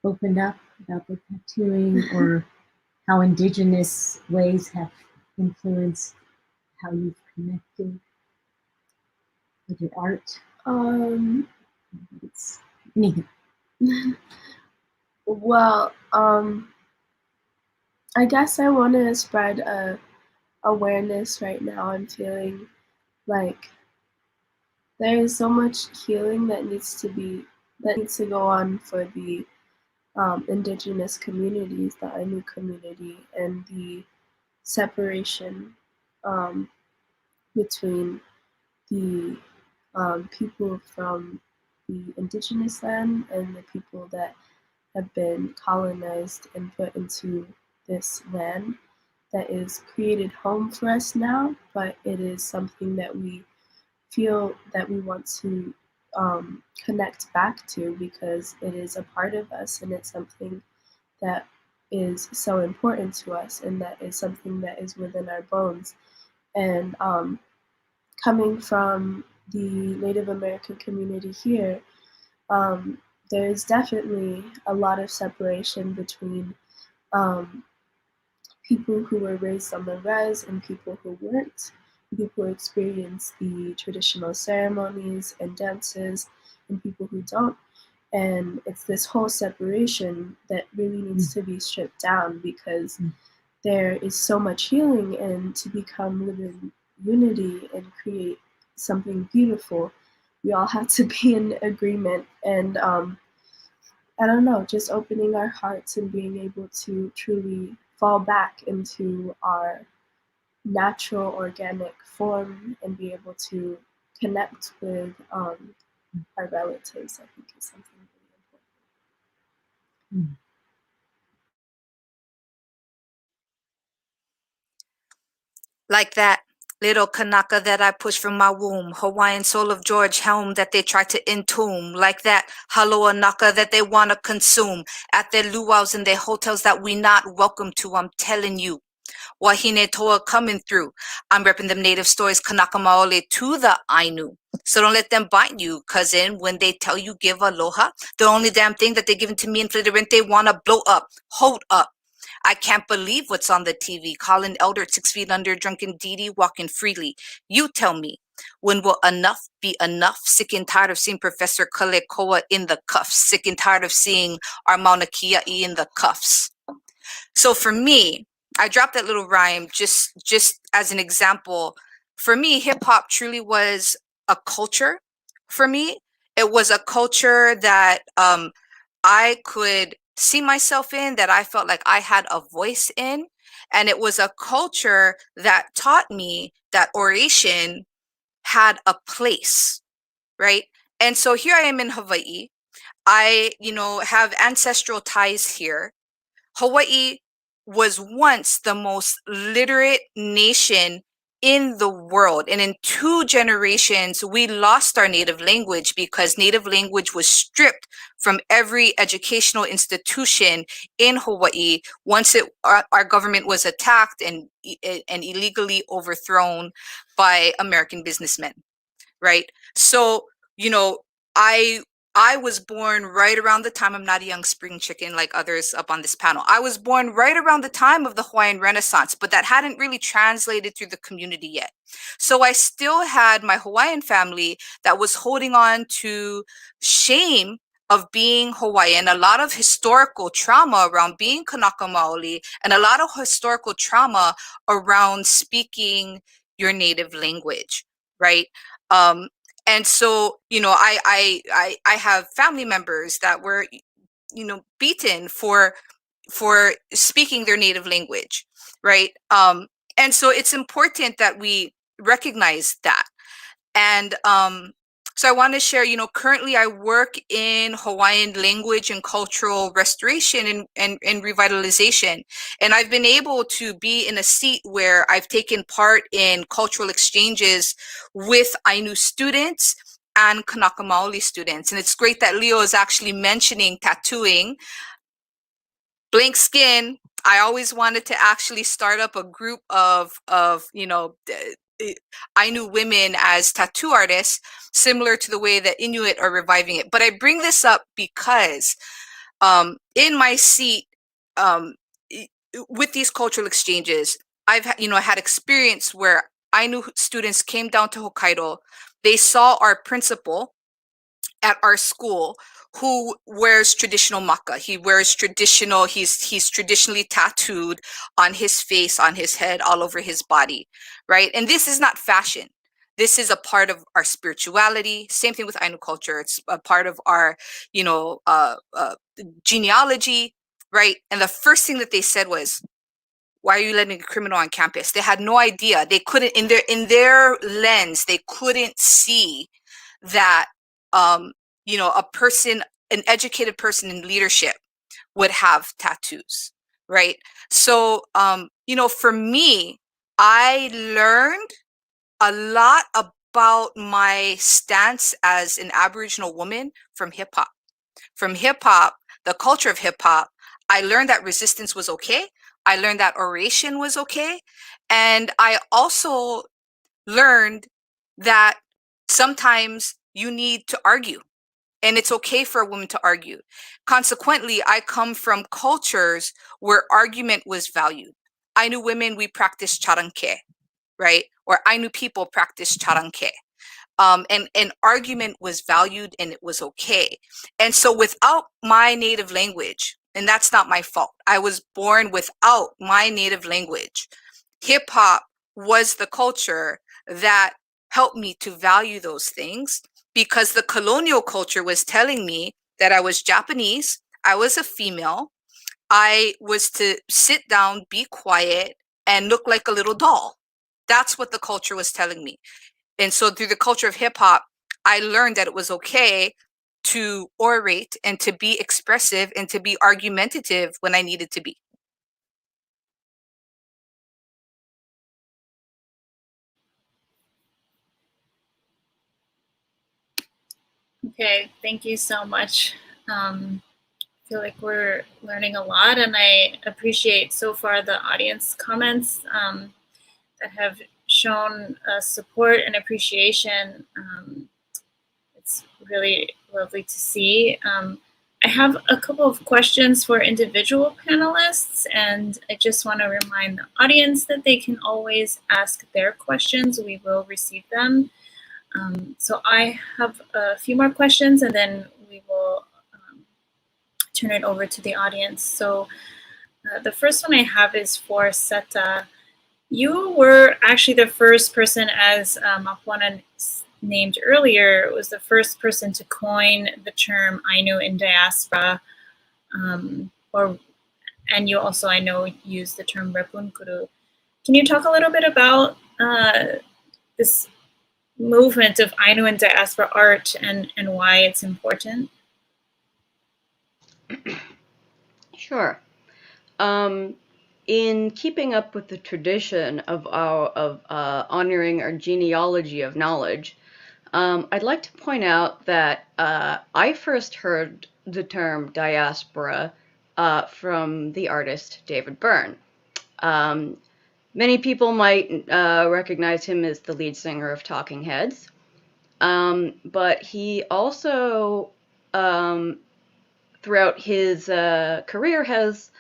opened up about the tattooing, or how indigenous ways have influenced how you've connected with your art? It's anything. Well, I guess I want to spread awareness right now. I'm feeling like there is so much healing that needs to go on for the indigenous communities, the Ainu community, and the separation between the people from the indigenous land and the people that have been colonized and put into this land that is created home for us now, but it is something that we feel that we want to connect back to because it is a part of us, and it's something that is so important to us, and that is something that is within our bones. And coming from the Native American community here, there's definitely a lot of separation between people who were raised on the res and people who weren't, people who experience the traditional ceremonies and dances and people who don't. And it's this whole separation that really needs to be stripped down because there is so much healing, and to become within unity and create something beautiful, we all have to be in agreement. And I don't know, just opening our hearts and being able to truly fall back into our natural organic form and be able to connect with our relatives, I think, is something really important. Like that little Kanaka that I pushed from my womb, Hawaiian soul of George Helm that they try to entomb, like that Haloa Naka that they want to consume at their luau's and their hotels that we not welcome to. I'm telling you, Wahine Toa coming through. I'm repping them native stories, Kanaka Maole to the Ainu. So don't let them bite you, cousin, when they tell you give aloha. The only damn thing that they're giving to me in Fliderente want to blow up. Hold up. I can't believe what's on the TV. Colin Elder, 6 feet under, drunken Dee walking freely. You tell me, when will enough be enough? Sick and tired of seeing Professor Kalekoa in the cuffs. Sick and tired of seeing our Mauna Kea in the cuffs. So for me, I dropped that little rhyme just as an example. For me, hip hop truly was a culture. For me, it was a culture that I could see myself in, that I felt like I had a voice in. And it was a culture that taught me that oration had a place, right? And so here I am in Hawaii. I, have ancestral ties here. Hawaii was once the most literate nation in the world. And in 2 generations, we lost our native language because native language was stripped from every educational institution in Hawaii once our government was attacked and illegally overthrown by American businessmen, right? So, I was born right around the time, I'm not a young spring chicken like others up on this panel. I was born right around the time of the Hawaiian Renaissance, but that hadn't really translated through the community yet. So I still had my Hawaiian family that was holding on to shame of being Hawaiian, a lot of historical trauma around being Kanaka Maoli, and a lot of historical trauma around speaking your native language, right? And so, I have family members that were, beaten for speaking their native language, right? And so it's important that we recognize that. And so I want to share, currently I work in Hawaiian language and cultural restoration and revitalization. And I've been able to be in a seat where I've taken part in cultural exchanges with Ainu students and Kanaka Maoli students. And it's great that Leo is actually mentioning tattooing. Blank skin. I always wanted to actually start up a group of Ainu women as tattoo artists, similar to the way that Inuit are reviving it. But I bring this up because in my seat with these cultural exchanges, I've had experience where Ainu students came down to Hokkaido. They saw our principal at our school who wears traditional maka. He wears traditional, he's traditionally tattooed on his face, on his head, all over his body, right? And this is not fashion. This is a part of our spirituality. Same thing with Ainu culture. It's a part of our, genealogy, right? And the first thing that they said was, why are you letting a criminal on campus? They had no idea. They couldn't, in their lens, they couldn't see that, a person, an educated person in leadership would have tattoos, right? So, for me, I learned a lot about my stance as an Aboriginal woman from hip hop. From hip hop, the culture of hip hop, I learned that resistance was okay. I learned that oration was okay. And I also learned that sometimes you need to argue, and it's okay for a woman to argue. Consequently, I come from cultures where argument was valued. Ainu women, we practice charanke, right? Or Ainu people practice charanke. And argument was valued and it was okay. And so without my native language, and that's not my fault, I was born without my native language. Hip hop was the culture that helped me to value those things, because the colonial culture was telling me that I was Japanese, I was a female, I was to sit down, be quiet, and look like a little doll. That's what the culture was telling me. And so through the culture of hip hop, I learned that it was okay to orate and to be expressive and to be argumentative when I needed to be. Okay, thank you so much. I feel like we're learning a lot, and I appreciate so far the audience comments that have shown support and appreciation. It's really lovely to see. I have a couple of questions for individual panelists, and I just want to remind the audience that they can always ask their questions. We will receive them. So I have a few more questions, and then we will turn it over to the audience. So the first one I have is for Seta. You were actually the first person, as Māpuana named earlier, was the first person to coin the term Ainu in diaspora, and you also, I know, used the term Repunkuru. Can you talk a little bit about this movement of Ainu in diaspora art and why it's important? Sure. In keeping up with the tradition of honoring our genealogy of knowledge, I'd like to point out that I first heard the term diaspora from the artist David Byrne. Many people might recognize him as the lead singer of Talking Heads, but he also, throughout his career, has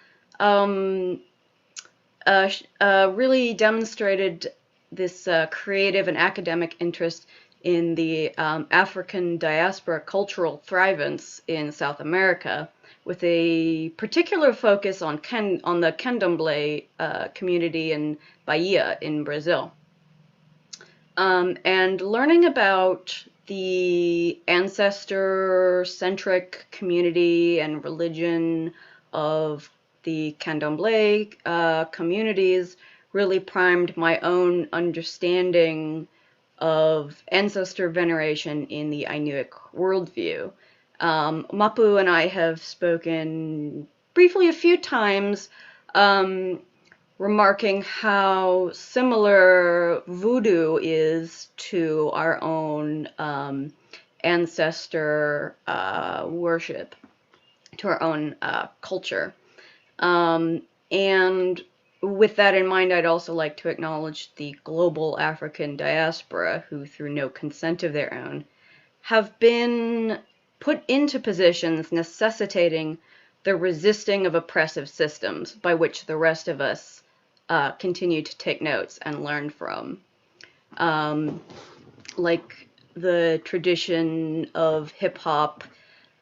really demonstrated this creative and academic interest in the African diaspora cultural thrivance in South America, with a particular focus on the Candomblé community in Bahia in Brazil. And learning about the ancestor-centric community and religion of the Candomblé communities really primed my own understanding of ancestor veneration in the Ainuic worldview. Mapu and I have spoken briefly a few times, remarking how similar voodoo is to our own ancestor worship, to our own culture. And with that in mind, I'd also like to acknowledge the global African diaspora who, through no consent of their own, have been put into positions necessitating the resisting of oppressive systems by which the rest of us continue to take notes and learn from. Like the tradition of hip-hop,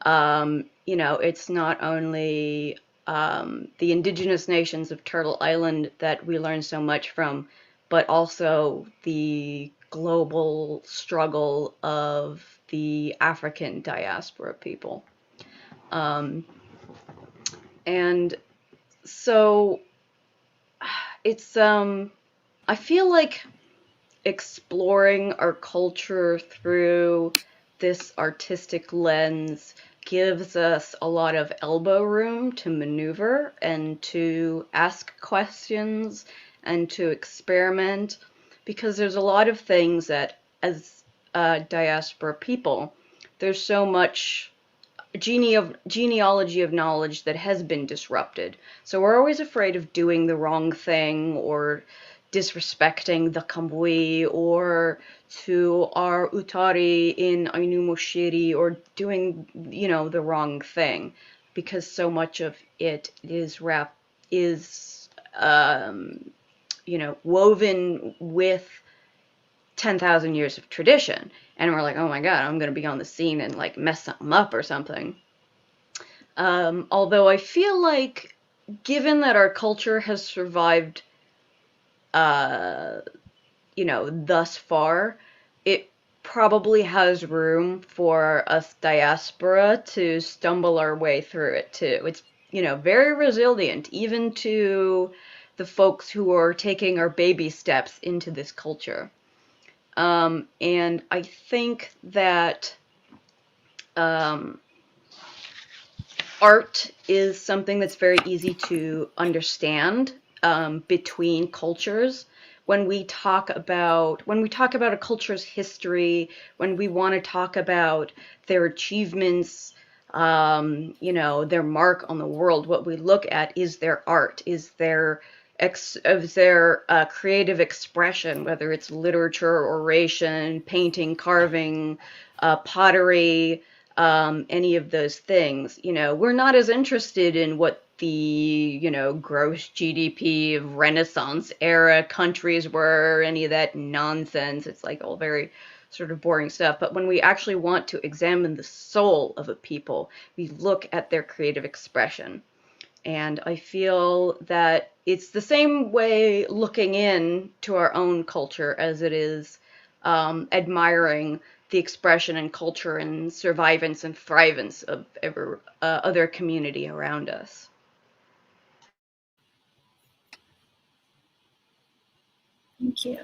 it's not only the indigenous nations of Turtle Island that we learn so much from, but also the global struggle of the African diaspora people. And so it's, I feel like exploring our culture through this artistic lens gives us a lot of elbow room to maneuver and to ask questions and to experiment, because there's a lot of things that, as diaspora people, there's so much genealogy of knowledge that has been disrupted. So we're always afraid of doing the wrong thing or disrespecting the Kambui or to our utari in Ainu Moshiri, or doing, the wrong thing, because so much of it is woven with 10,000 years of tradition. And we're like, oh my God, I'm going to be on the scene and like mess something up or something. Although I feel like, given that our culture has survived thus far, it probably has room for us diaspora to stumble our way through it too. It's, very resilient, even to the folks who are taking our baby steps into this culture. And I think that art is something that's very easy to understand between cultures. When we talk about a culture's history, when we want to talk about their achievements, their mark on the world, what we look at is their art, is their creative expression, whether it's literature, oration, painting, carving, pottery, any of those things. We're not as interested in what the, gross GDP of Renaissance era countries were, any of that nonsense. It's like all very sort of boring stuff. But when we actually want to examine the soul of a people, we look at their creative expression. And I feel that it's the same way looking in to our own culture as it is admiring the expression and culture and survivance and thrivance of every other community around us. Thank you.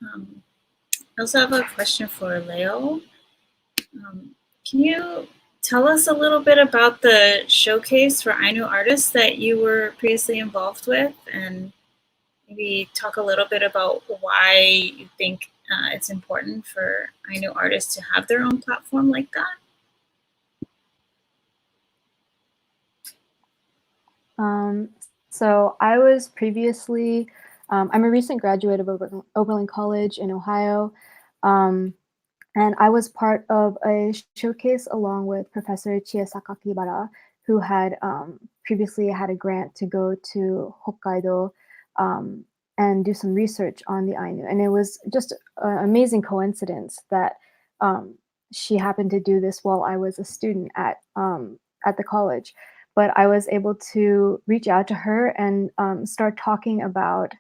I also have a question for Léo. Can you tell us a little bit about the showcase for Ainu artists that you were previously involved with, and maybe talk a little bit about why you think it's important for Ainu artists to have their own platform like that? So I was previously, I'm a recent graduate of Oberlin College in Ohio, and I was part of a showcase along with Professor Chie Sakakibara, who had previously had a grant to go to Hokkaido and do some research on the Ainu. And it was just an amazing coincidence that she happened to do this while I was a student at the college. But I was able to reach out to her and start talking about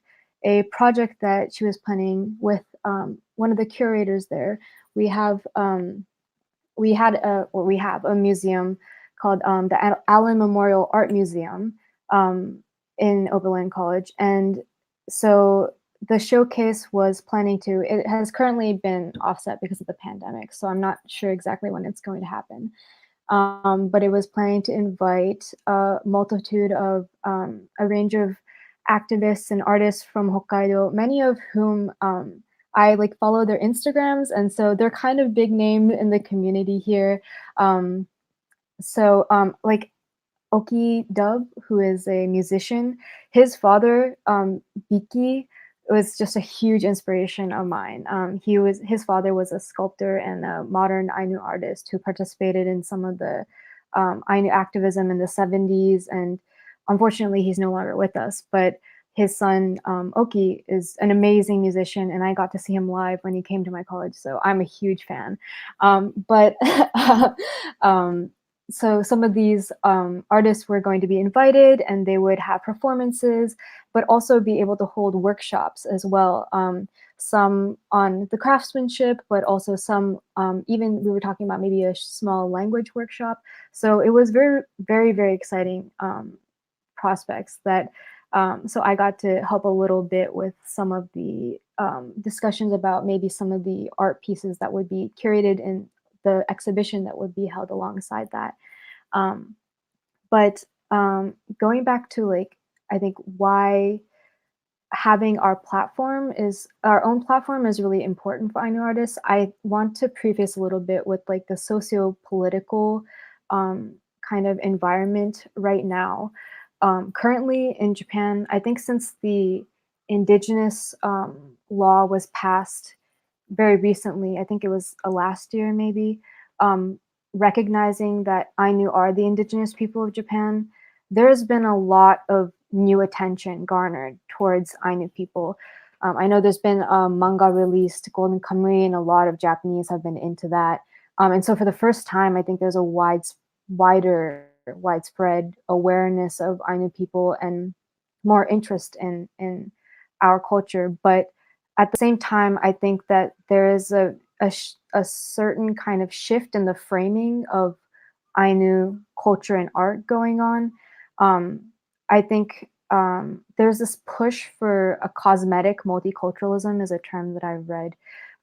a project that she was planning with one of the curators there. We have a museum called the Allen Memorial Art Museum in Oberlin College, and so the showcase was planning to. It has currently been offset because of the pandemic, so I'm not sure exactly when it's going to happen. But it was planning to invite a multitude of a range of activists and artists from Hokkaido, many of whom I follow their Instagrams, and so they're kind of big name in the community here. Oki Dub, who is a musician, his father, Biki, was just a huge inspiration of mine. His father was a sculptor and a modern Ainu artist who participated in some of the Ainu activism in the 70s, and unfortunately he's no longer with us, but his son, Oki, is an amazing musician, and I got to see him live when he came to my college, so I'm a huge fan. So some of these artists were going to be invited, and they would have performances, but also be able to hold workshops as well. Some on the craftsmanship, but also some even we were talking about maybe a small language workshop. So it was very, very, very exciting prospects that. So I got to help a little bit with some of the discussions about maybe some of the art pieces that would be curated in the exhibition that would be held alongside that. But going back to I think why having our own platform is really important for Ainu artists. I want to preface a little bit with the socio-political kind of environment right now. Currently in Japan, I think since the indigenous law was passed very recently, I think it was last year maybe, recognizing that Ainu are the indigenous people of Japan, there's been a lot of new attention garnered towards Ainu people. I know there's been a manga released, Golden Kamuy, and a lot of Japanese have been into that. And so for the first time, I think there's a widespread awareness of Ainu people and more interest in our culture. But at the same time, I think that there is a certain kind of shift in the framing of Ainu culture and art going on. I think there's this push for a cosmetic multiculturalism is a term that I've read,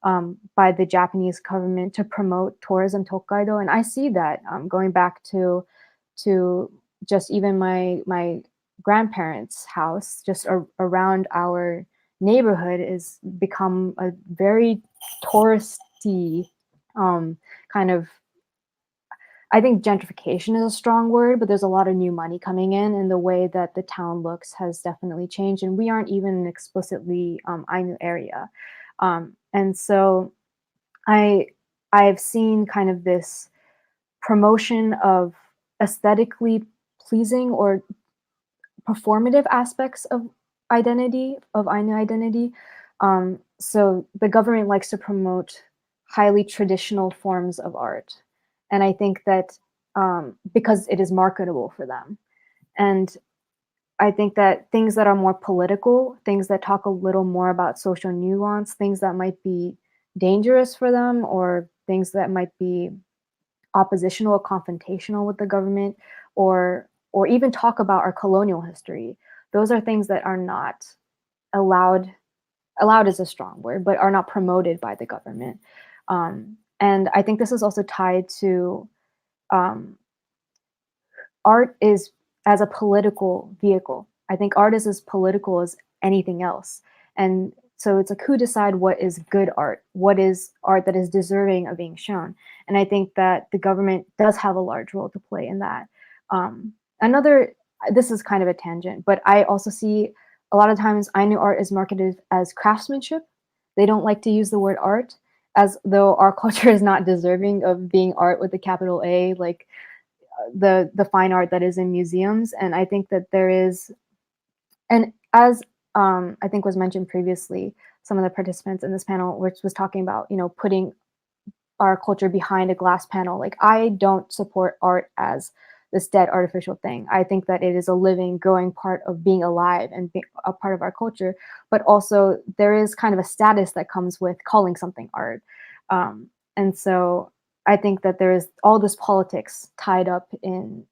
by the Japanese government to promote tourism to Hokkaido. And I see that going back to just even my grandparents' house, just around our neighborhood, is become a very touristy kind of. I think gentrification is a strong word, but there's a lot of new money coming in, and the way that the town looks has definitely changed. And we aren't even an explicitly Ainu area, and so I've seen kind of this promotion of aesthetically pleasing or performative aspects of identity, of Ainu identity. So the government likes to promote highly traditional forms of art. And I think that because it is marketable for them. And I think that things that are more political, things that talk a little more about social nuance, things that might be dangerous for them, or things that might be oppositional or confrontational with the government, or even talk about our colonial history. Those are things that are not allowed is a strong word, but are not promoted by the government. And I think this is also tied to art is as a political vehicle. I think art is as political as anything else. And so it's like, who decide what is good art? What is art that is deserving of being shown? And I think that the government does have a large role to play in that. This is kind of a tangent, but I also see a lot of times Ainu art is marketed as craftsmanship. They don't like to use the word art, as though our culture is not deserving of being art with a capital A, like the fine art that is in museums. And I think that there is, and as I think was mentioned previously, some of the participants in this panel, which was talking about, putting our culture behind a glass panel. Like, I don't support art as this dead artificial thing. I think that it is a living, growing part of being alive and being a part of our culture. But also there is kind of a status that comes with calling something art. And so I think that there is all this politics tied up in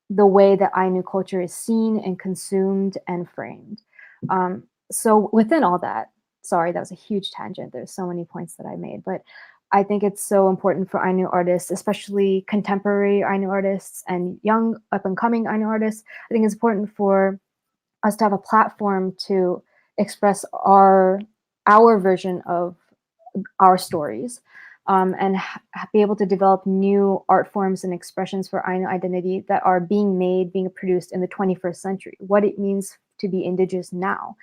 the way that Ainu culture is seen and consumed and framed. So within all that, sorry, that was a huge tangent. There's so many points that I made, but I think it's so important for Ainu artists, especially contemporary Ainu artists and young up-and-coming Ainu artists. I think it's important for us to have a platform to express our version of our stories, and be able to develop new art forms and expressions for Ainu identity that are being produced in the 21st century. What it means to be indigenous now,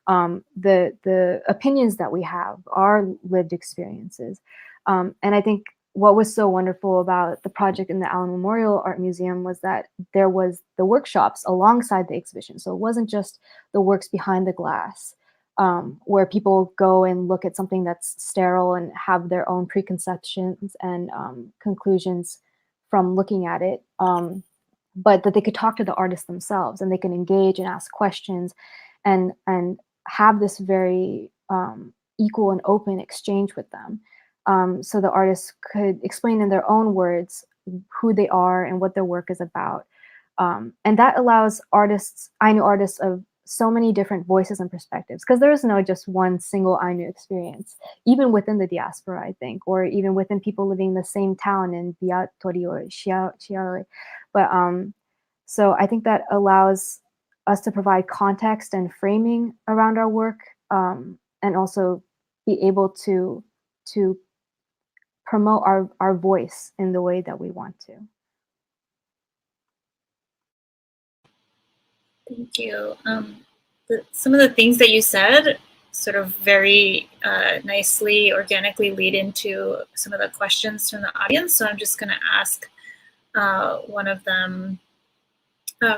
the opinions that we have, our lived experiences. And I think what was so wonderful about the project in the Allen Memorial Art Museum was that there was the workshops alongside the exhibition. So it wasn't just the works behind the glass, where people go and look at something that's sterile and have their own preconceptions and conclusions from looking at it, but that they could talk to the artists themselves, and they can engage and ask questions and have this very equal and open exchange with them. So the artists could explain in their own words who they are and what their work is about. And that allows Ainu artists of so many different voices and perspectives, because there is no just one single Ainu experience, even within the diaspora, I think, or even within people living in the same town in Biatori or Shiraoi. But so I think that allows us to provide context and framing around our work, and also be able to promote our voice in the way that we want to. Thank you. Some of the things that you said sort of very nicely, organically lead into some of the questions from the audience. So I'm just going to ask one of them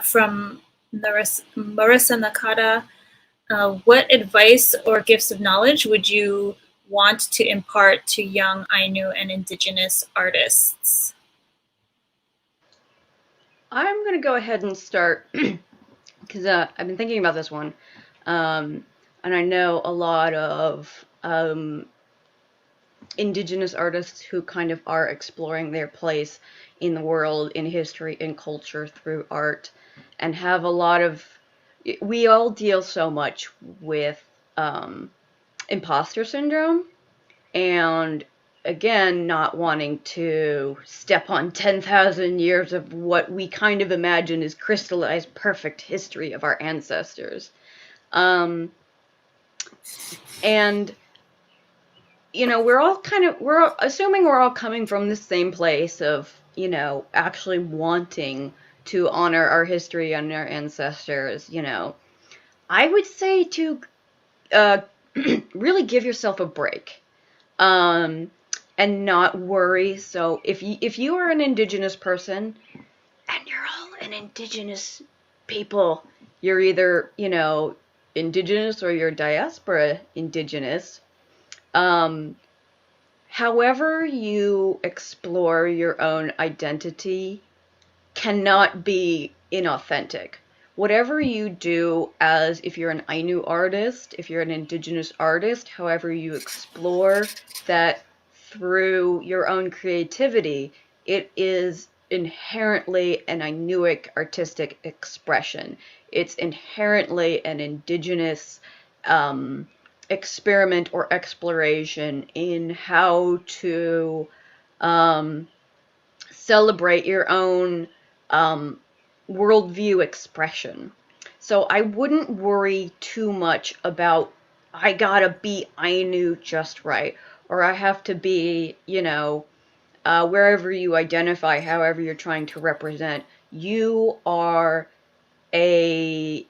from Marissa Nakata. What advice or gifts of knowledge would you want to impart to young Ainu and Indigenous artists? I'm going to go ahead and start because I've been thinking about this one. And I know a lot of Indigenous artists who kind of are exploring their place in the world, in history, in culture through art, and have a lot of, we all deal so much with imposter syndrome, and again, not wanting to step on 10,000 years of what we kind of imagine is crystallized perfect history of our ancestors. And, you know, we're assuming we're all coming from the same place of, you know, actually wanting to honor our history and our ancestors. You know, I would say to really give yourself a break. And not worry. So if you are an indigenous person, and you're all an indigenous people, you're either, you know, indigenous or you're diaspora indigenous. However you explore your own identity cannot be inauthentic. Whatever you do, as if you're an Ainu artist, if you're an indigenous artist, however you explore that through your own creativity, it is inherently an Ainuic artistic expression. It's inherently an indigenous experiment or exploration in how to celebrate your own worldview expression. So I wouldn't worry too much about, I gotta be Ainu just right, or I have to be, you know, wherever you identify, however you're trying to represent, you are somebody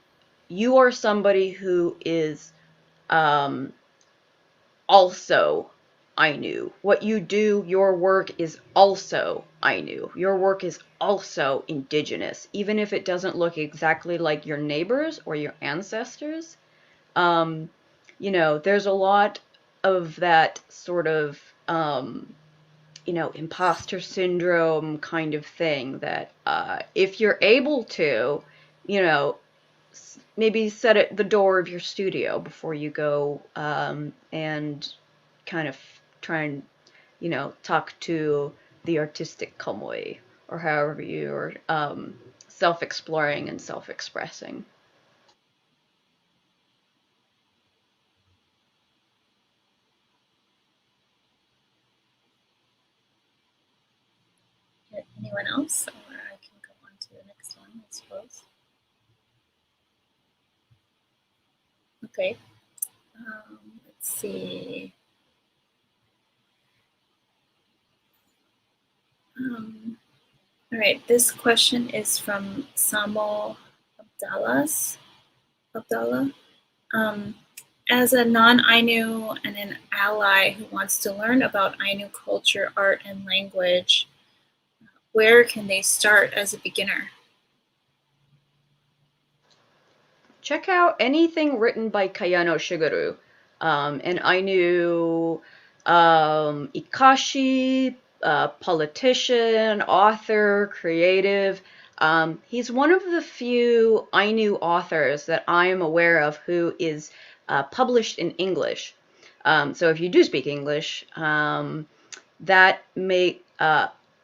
who is also Ainu. What you do, your work is also Ainu. Your work is also indigenous, even if it doesn't look exactly like your neighbors or your ancestors. You know, there's a lot of that sort of, you know, imposter syndrome kind of thing that if you're able to, you know, maybe set at the door of your studio before you go and kind of try and, you know, talk to the artistic komoi, or however you're self-exploring and self-expressing. Anyone else? Or I can go on to the next one, I suppose. Okay. Let's see. All right, this question is from Samo Abdallah. As a non-Ainu and an ally who wants to learn about Ainu culture, art, and language, where can they start as a beginner? Check out anything written by Kayano Shigeru, an Ainu Ikashi, politician, author, creative. He's one of the few Ainu authors that I am aware of who is published in English. So if you do speak English, that may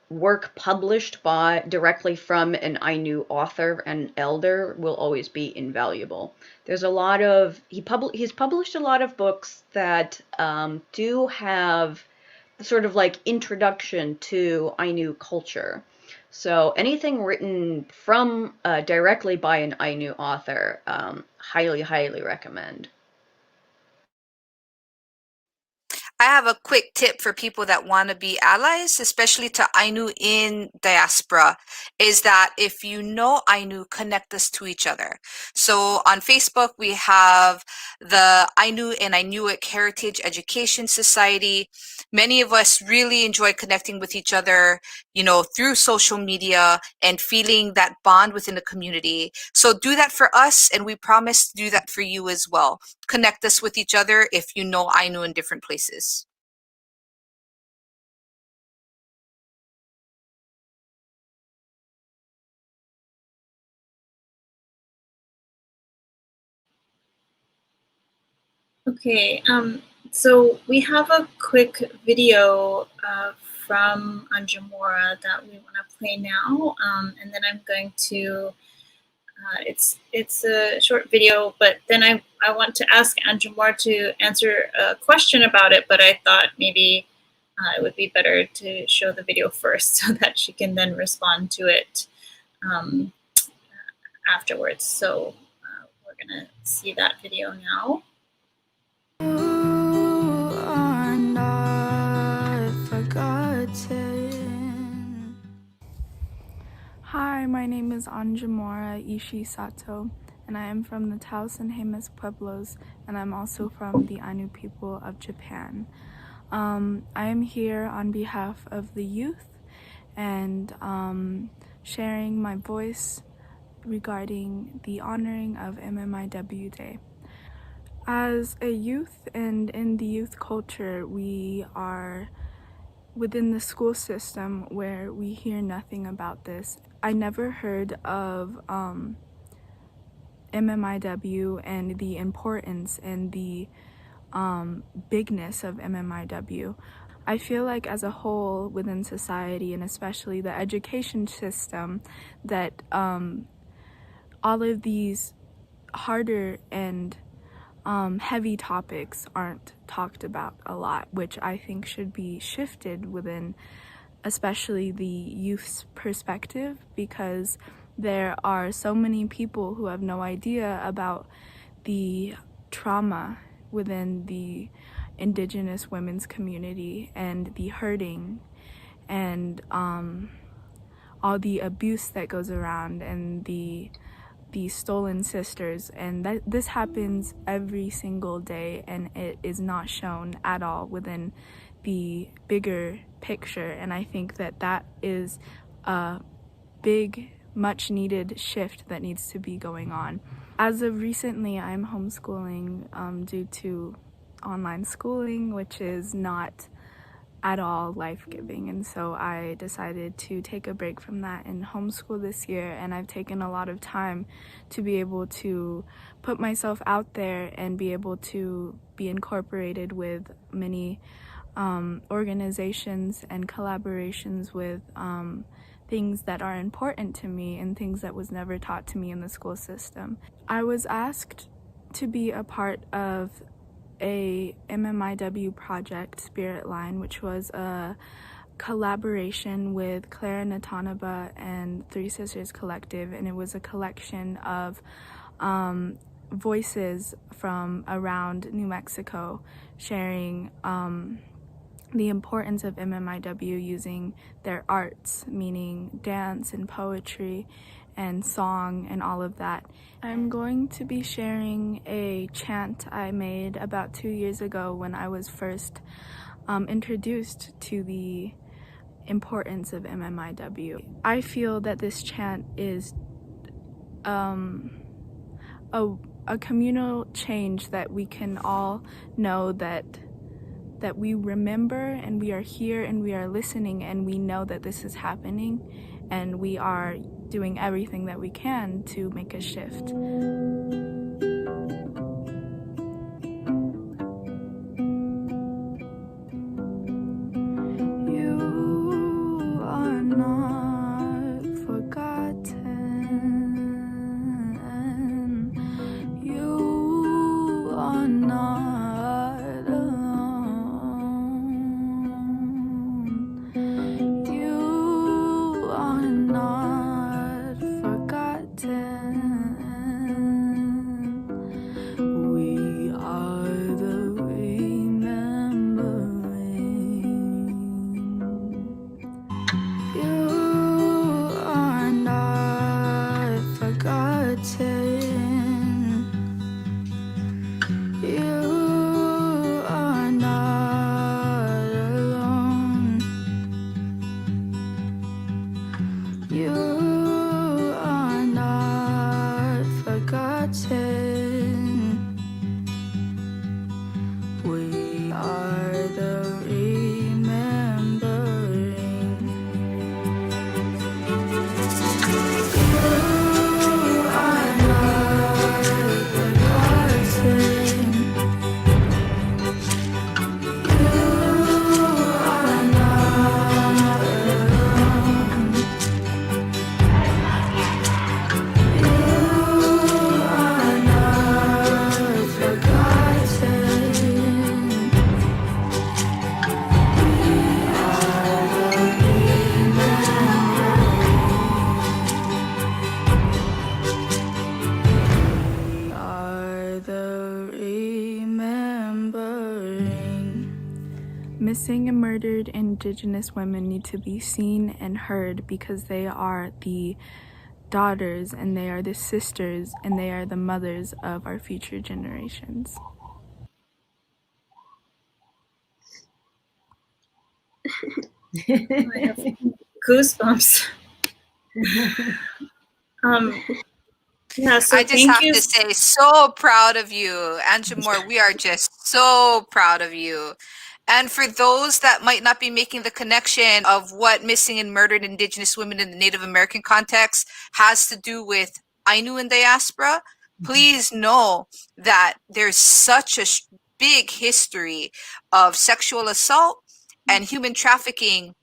work published directly from an Ainu author and elder will always be invaluable. There's a lot of, he's published a lot of books that do have sort of like introduction to Ainu culture. So anything written from directly by an Ainu author, highly, highly recommend. I have a quick tip for people that want to be allies, especially to Ainu in diaspora, is that if you know Ainu, connect us to each other. So on Facebook, we have the Ainu and Ainuic Heritage Education Society. Many of us really enjoy connecting with each other, you know, through social media and feeling that bond within the community. So do that for us, and we promise to do that for you as well. Connect us with each other if you know Ainu in different places. Okay, so we have a quick video from Anjamora that we want to play now, and then I'm going to It's a short video, but then I want to ask Anjamora to answer a question about it, but I thought maybe it would be better to show the video first so that she can then respond to it afterwards. So we're gonna see that video now. You are not forgotten. Hi, my name is Anjamora Ishi Sato, and I am from the Taos and Jemez Pueblos, and I'm also from the Ainu people of Japan. I am here on behalf of the youth and sharing my voice regarding the honoring of MMIW Day. As a youth and in the youth culture, we are within the school system where we hear nothing about this. I never heard of MMIW and the importance and the bigness of MMIW. I feel like as a whole within society, and especially the education system, that all of these harder and heavy topics aren't talked about a lot, which I think should be shifted within especially the youth's perspective, because there are so many people who have no idea about the trauma within the Indigenous women's community and the hurting and all the abuse that goes around and the stolen sisters, and that this happens every single day, and it is not shown at all within the bigger picture. And I think that that is a big, much needed shift that needs to be going on. As of recently, I'm homeschooling due to online schooling, which is not at all life-giving, and so I decided to take a break from that and homeschool this year. And I've taken a lot of time to be able to put myself out there and be able to be incorporated with many organizations and collaborations with things that are important to me and things that was never taught to me in the school system. I was asked to be a part of a MMIW project, Spirit Line, which was a collaboration with Clara Natanaba and Three Sisters Collective, and it was a collection of voices from around New Mexico sharing the importance of MMIW using their arts, meaning dance and poetry and song and all of that. I'm going to be sharing a chant I made about 2 years ago when I was first introduced to the importance of MMIW. I feel that this chant is a communal change that we can all know that we remember and we are here and we are listening and we know that this is happening and we are doing everything that we can to make a shift. You are not forgotten. You are not alone. You are not forgotten. We are the remembering. You are not forgotten. You are not alone. You are not forgotten. We are the remembering. You are not forgotten. You are not alone. missing and murdered Indigenous women need to be seen and heard because they are the daughters and they are the sisters and they are the mothers of our future generations. I have goosebumps. Yeah, so I just have to say, so proud of you, Anjamora. We are just so proud of you. And for those that might not be making the connection of what missing and murdered Indigenous women in the Native American context has to do with Ainu and diaspora, please know that there's such a big history of sexual assault and human trafficking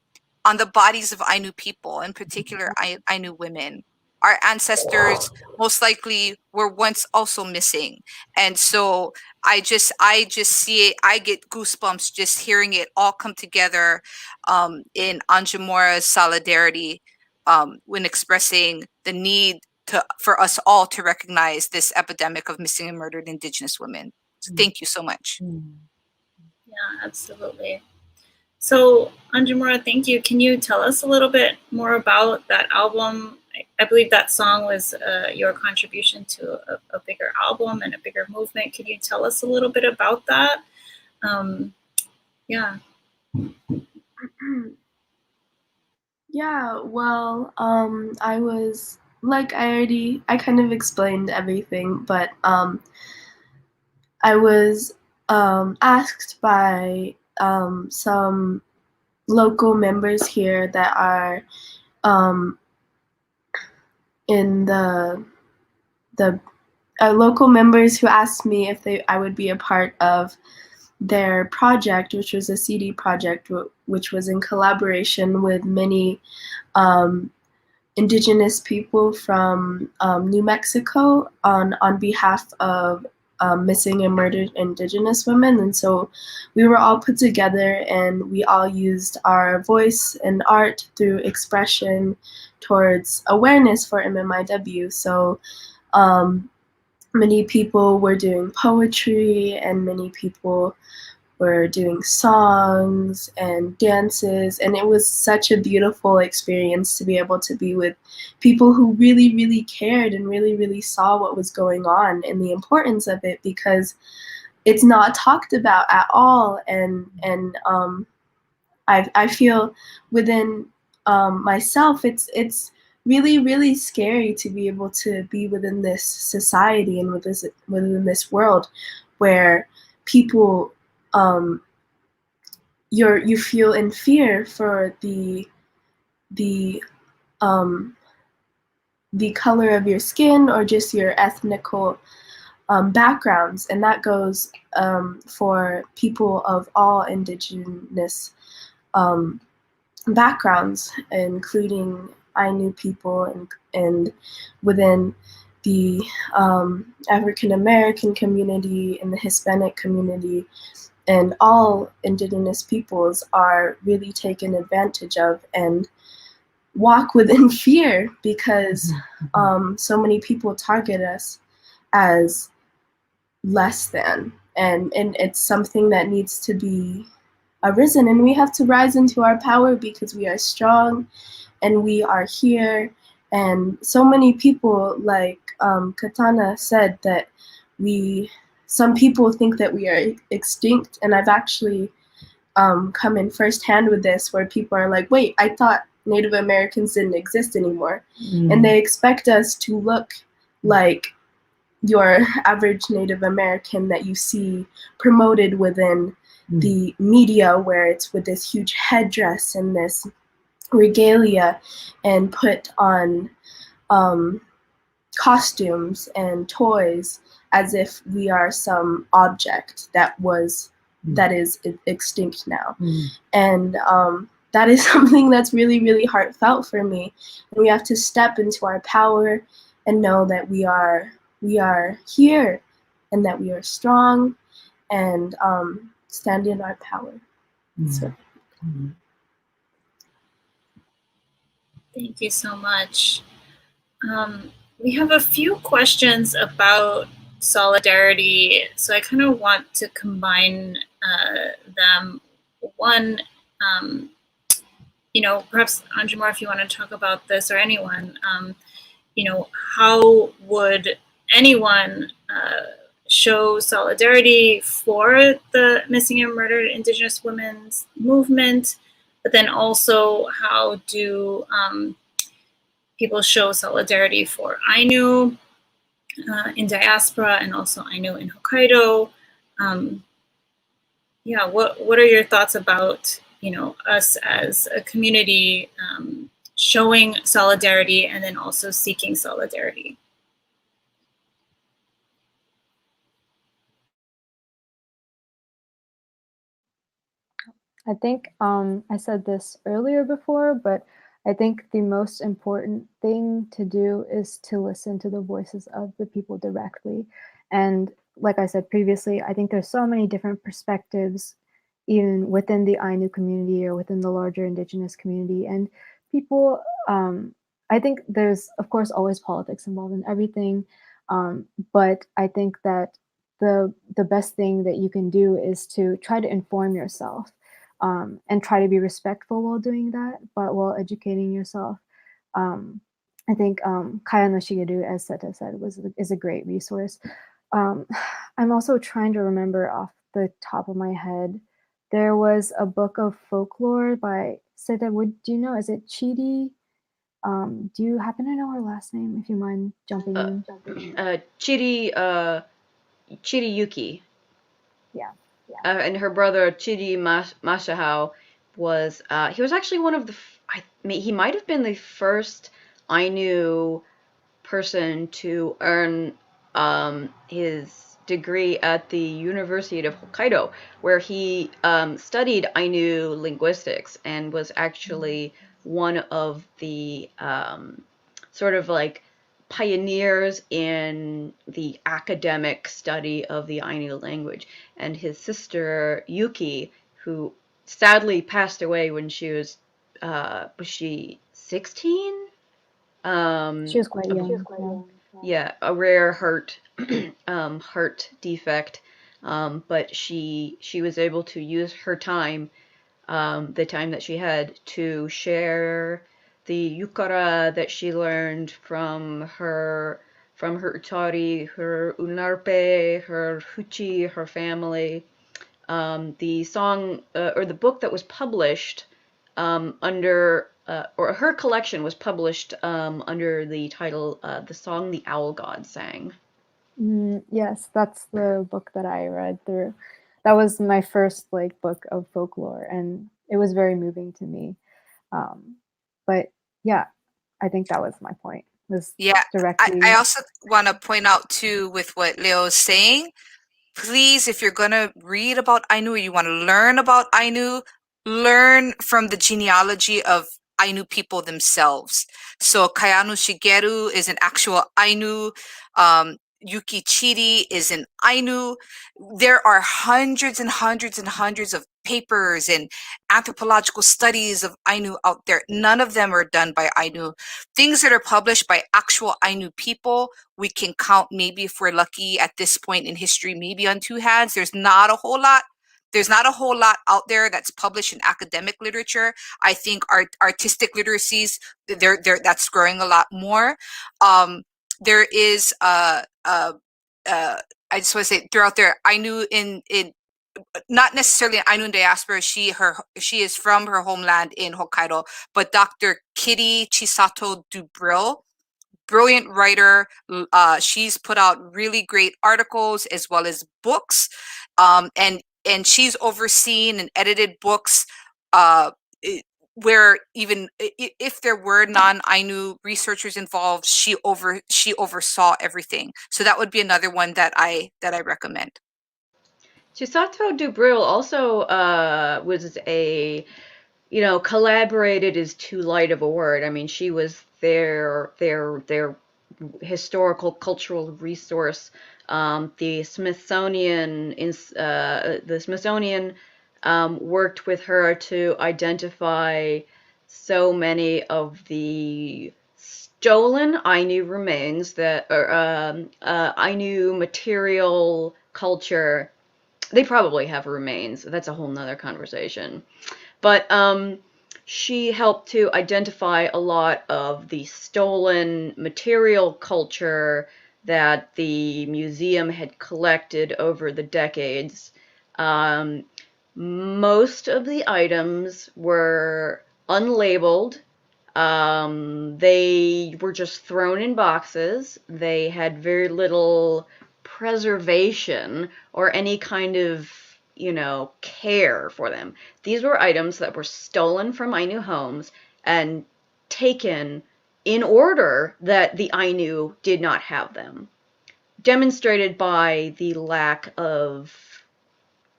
on the bodies of Ainu people, in particular Ainu women. Our ancestors most likely were once also missing. And so I just see it, I get goosebumps just hearing it all come together in Anjamora's solidarity when expressing the need for us all to recognize this epidemic of missing and murdered Indigenous women. So thank you so much. Yeah, absolutely. So, Anjamora, thank you. Can you tell us a little bit more about that album? I believe that song was your contribution to a bigger album and a bigger movement. Could you tell us a little bit about that? Yeah. Yeah, well, I was, like, I kind of explained everything, but I was asked by some local members here that are in the local members who asked me if I would be a part of their project, which was a CD project, which was in collaboration with many Indigenous people from New Mexico on behalf of missing and murdered Indigenous women. And so we were all put together and we all used our voice and art through expression towards awareness for MMIW. So many people were doing poetry and many people were doing songs and dances, and it was such a beautiful experience to be able to be with people who really, really cared and really, really saw what was going on and the importance of it, because it's not talked about at all. And I feel within myself, it's really, really scary to be able to be within this society and within this world where people you feel in fear for the color of your skin or just your ethnical backgrounds, and that goes for people of all Indigenous backgrounds, including Ainu people and within the African American community and the Hispanic community. And all Indigenous peoples are really taken advantage of and walk within fear because so many people target us as less than. And it's something that needs to be arisen, and we have to rise into our power because we are strong and we are here. And so many people, like Katana said, that some people think that we are extinct, and I've actually come in firsthand with this, where people are like, wait, I thought Native Americans didn't exist anymore. And they expect us to look like your average Native American that you see promoted within the media, where it's with this huge headdress and this regalia and put on costumes and toys as if we are some object that is extinct now. And that is something that's really, really heartfelt for me. And we have to step into our power and know that we are here and that we are strong and stand in our power. So. Thank you so much. We have a few questions about solidarity, so I kind of want to combine them one, perhaps Anjamora, if you want to talk about this, or anyone, how would anyone show solidarity for the missing and murdered Indigenous women's movement, but then also how do people show solidarity for Ainu in diaspora and also Ainu in Hokkaido? What are your thoughts about us as a community showing solidarity and then also seeking solidarity? I think I said this earlier before, but I think the most important thing to do is to listen to the voices of the people directly. And like I said previously, I think there's so many different perspectives, even within the Ainu community or within the larger Indigenous community. And people, I think there's, of course, always politics involved in everything. But I think that the best thing that you can do is to try to inform yourself. And try to be respectful while doing that, but while educating yourself. I think Kaya no Shigeru, as Seta said, is a great resource. I'm also trying to remember off the top of my head. There was a book of folklore by Seta. Do you know? Is it Chidi? Do you happen to know her last name? If you mind jumping in. Chidi Yuki. Yeah. And her brother Chidi Masahao was he was actually one of the he might have been the first Ainu person to earn his degree at the University of Hokkaido, where he studied Ainu linguistics and was actually one of the sort of like pioneers in the academic study of the Ainu language. And his sister Yuki, who sadly passed away when she was she 16? She was quite young. Yeah, a rare heart defect, but she was able to use her time, the time that she had, to share the yukara that she learned from her utari, her unarpe, her huchi, her family. The song or the book that was published under or her collection was published under the title "The Song the Owl God Sang." Yes, that's the book that I read through. That was my first book of folklore, and it was very moving to me. But yeah, I think that was my point. Directly. I also want to point out too, with what Leo is saying, please, if you're going to read about Ainu or you want to learn about Ainu, learn from the genealogy of Ainu people themselves. So Kayanu Shigeru is an actual Ainu. Yuki Chidi is an Ainu. There are hundreds and hundreds and hundreds of papers and anthropological studies of Ainu out there. None of them are done by Ainu. Things that are published by actual Ainu people, we can count, maybe if we're lucky at this point in history, maybe on two hands. There's not a whole lot. There's not a whole lot out there that's published in academic literature. I think artistic literacies, that's growing a lot more. There is I just want to say, throughout there, Ainu in not necessarily an Ainu diaspora. She is from her homeland in Hokkaido, but Dr. Kitty Chisato Dubril, brilliant writer. She's put out really great articles as well as books, and she's overseen and edited books where even if there were non-Ainu researchers involved, she oversaw everything. So that would be another one that I recommend. Chisato Dubril also was collaborated is too light of a word. I mean, she was their historical cultural resource. The Smithsonian worked with her to identify so many of the stolen Ainu remains that are Ainu material culture they probably have remains. That's a whole nother conversation. But she helped to identify a lot of the stolen material culture that the museum had collected over the decades. Most of the items were unlabeled. They were just thrown in boxes. They had very little preservation or any kind of, care for them. These were items that were stolen from Ainu homes and taken in order that the Ainu did not have them, demonstrated by the lack of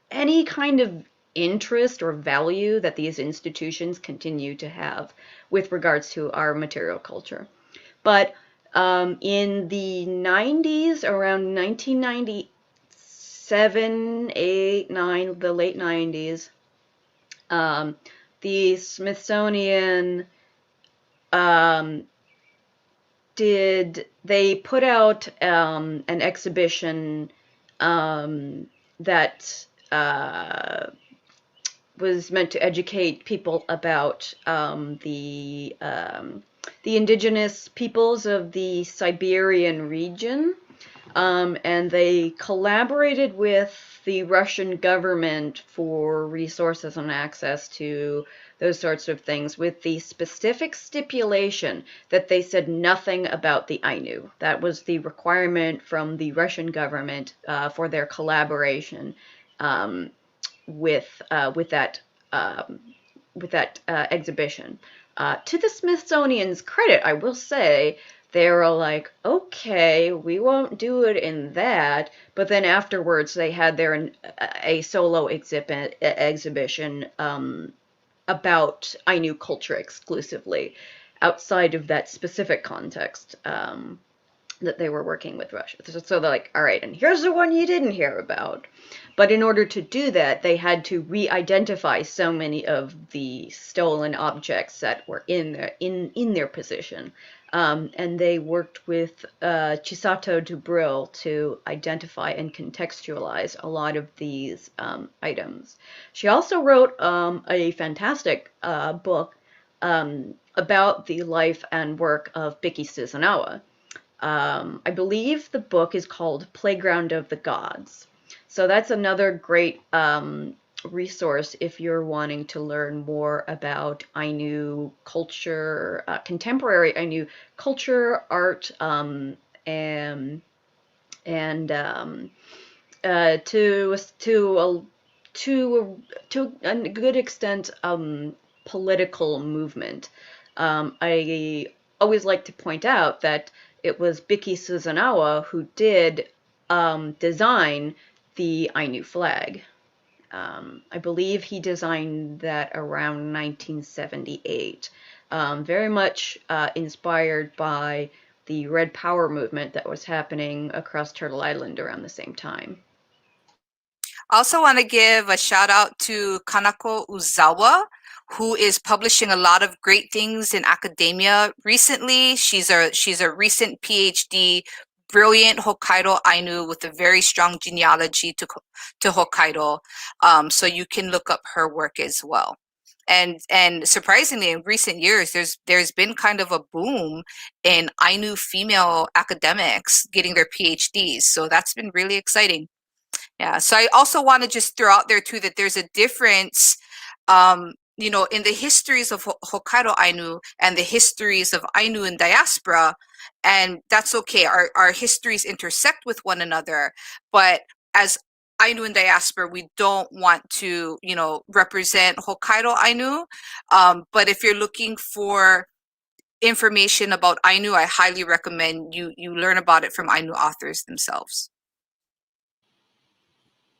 any kind of interest or value that these institutions continue to have with regards to our material culture. But in the 90s, around 1997, 8, 9, the late 90s, the Smithsonian they put out an exhibition that was meant to educate people about the indigenous peoples of the Siberian region, and they collaborated with the Russian government for resources and access to those sorts of things, with the specific stipulation that they said nothing about the Ainu. That was the requirement from the Russian government for their collaboration with that exhibition. To the Smithsonian's credit, I will say, they were like, okay, we won't do it in that. But then afterwards, they had a solo exhibition about Ainu culture exclusively, outside of that specific context that they were working with Russia. So they're like, all right, and here's the one you didn't hear about. But in order to do that, they had to re-identify so many of the stolen objects that were in their position. And they worked with Chisato Dubril to identify and contextualize a lot of these items. She also wrote a fantastic book about the life and work of Biki Suzunawa. I believe the book is called Playground of the Gods. So that's another great resource if you're wanting to learn more about Ainu culture, contemporary Ainu culture, art, and to a good extent, political movement. I always like to point out that it was Biki Suzunawa who did design the Ainu flag. I believe he designed that around 1978, very much inspired by the Red Power movement that was happening across Turtle Island around the same time. I also want to give a shout out to Kanako Uzawa, who is publishing a lot of great things in academia recently. She's a recent PhD, brilliant Hokkaido Ainu with a very strong genealogy to Hokkaido. So you can look up her work as well. And surprisingly, in recent years, there's been kind of a boom in Ainu female academics getting their PhDs. So that's been really exciting. Yeah. So I also want to just throw out there too that there's a difference, in the histories of Hokkaido Ainu and the histories of Ainu in diaspora, and that's okay. Our histories intersect with one another, but as Ainu in diaspora, we don't want to, represent Hokkaido Ainu. But if you're looking for information about Ainu, I highly recommend you learn about it from Ainu authors themselves.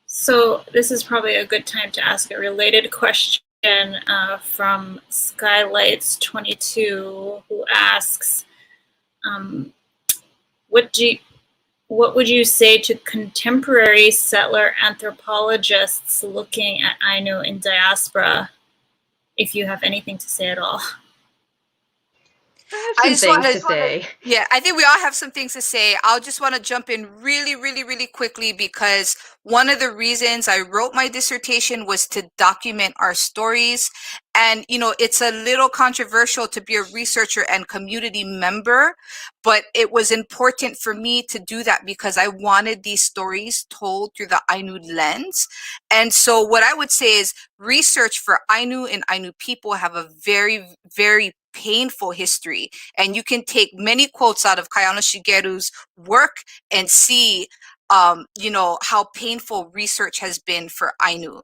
So this is probably a good time to ask a related question from Skylights22, who asks, what would you say to contemporary settler anthropologists looking at Ainu in diaspora, if you have anything to say at all? have some things to say. Yeah, I think we all have some things to say. I'll just want to jump in really, really, really quickly because one of the reasons I wrote my dissertation was to document our stories. And, you know, it's a little controversial to be a researcher and community member, but it was important for me to do that because I wanted these stories told through the Ainu lens. And so what I would say is research for Ainu and Ainu people have a very, very painful history. And you can take many quotes out of Kayano Shigeru's work and see you know, how painful research has been for Ainu.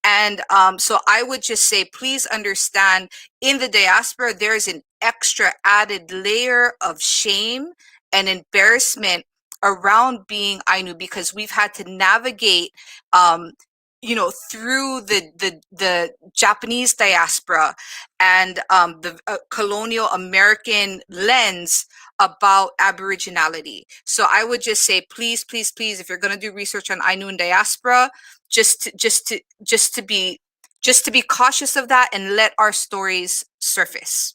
And so I would just say, please understand, in the diaspora, there's an extra added layer of shame and embarrassment around being Ainu because we've had to navigate you know, through the Japanese diaspora and the colonial American lens about Aboriginality. So I would just say, please, please, please, if you're going to do research on Ainu and diaspora, just to be cautious of that and let our stories surface.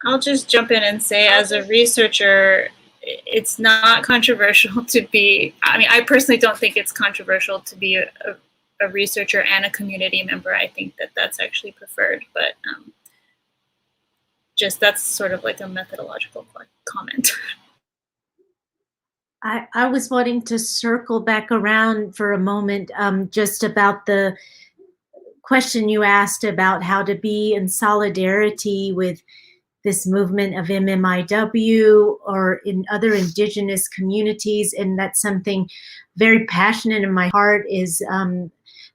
I'll just jump in and say, as a researcher, it's not controversial to be, I mean, I personally don't think it's controversial to be a researcher and a community member. I think that that's actually preferred, but just that's sort of like a methodological comment. I was wanting to circle back around for a moment just about the question you asked about how to be in solidarity with this movement of MMIW or in other indigenous communities. And that's something very passionate in my heart is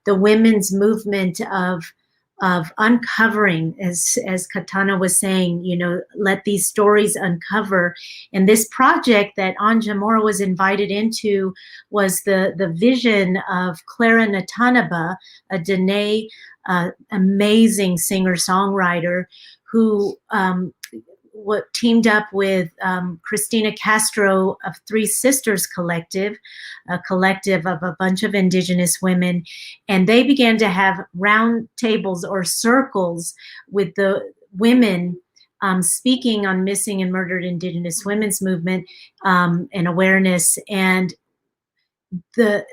the women's movement of uncovering, as Katana was saying, you know, let these stories uncover. And this project that Anjamora was invited into was the vision of Clara Natanaba, a Dene, amazing singer-songwriter who teamed up with Christina Castro of Three Sisters Collective, a collective of a bunch of indigenous women, and they began to have round tables or circles with the women speaking on missing and murdered indigenous women's movement and awareness. And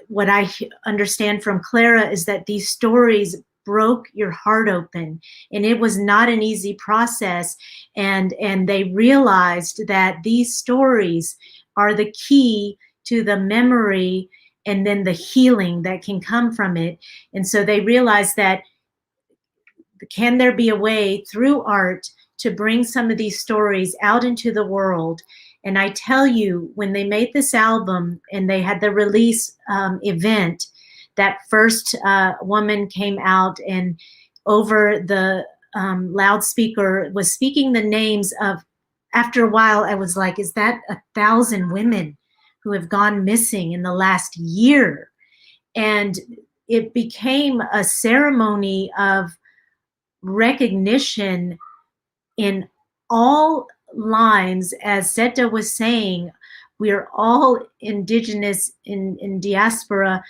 what I understand from Clara is that these stories broke your heart open, and it was not an easy process. And they realized that these stories are the key to the memory and then the healing that can come from it. And so they realized that can there be a way through art to bring some of these stories out into the world? And I tell you, when they made this album and they had the release event, that first woman came out and over the loudspeaker was speaking the names of, after a while, I was like, is that 1,000 women who have gone missing in the last year? And it became a ceremony of recognition in all lines. As Seta was saying, we are all indigenous in diaspora.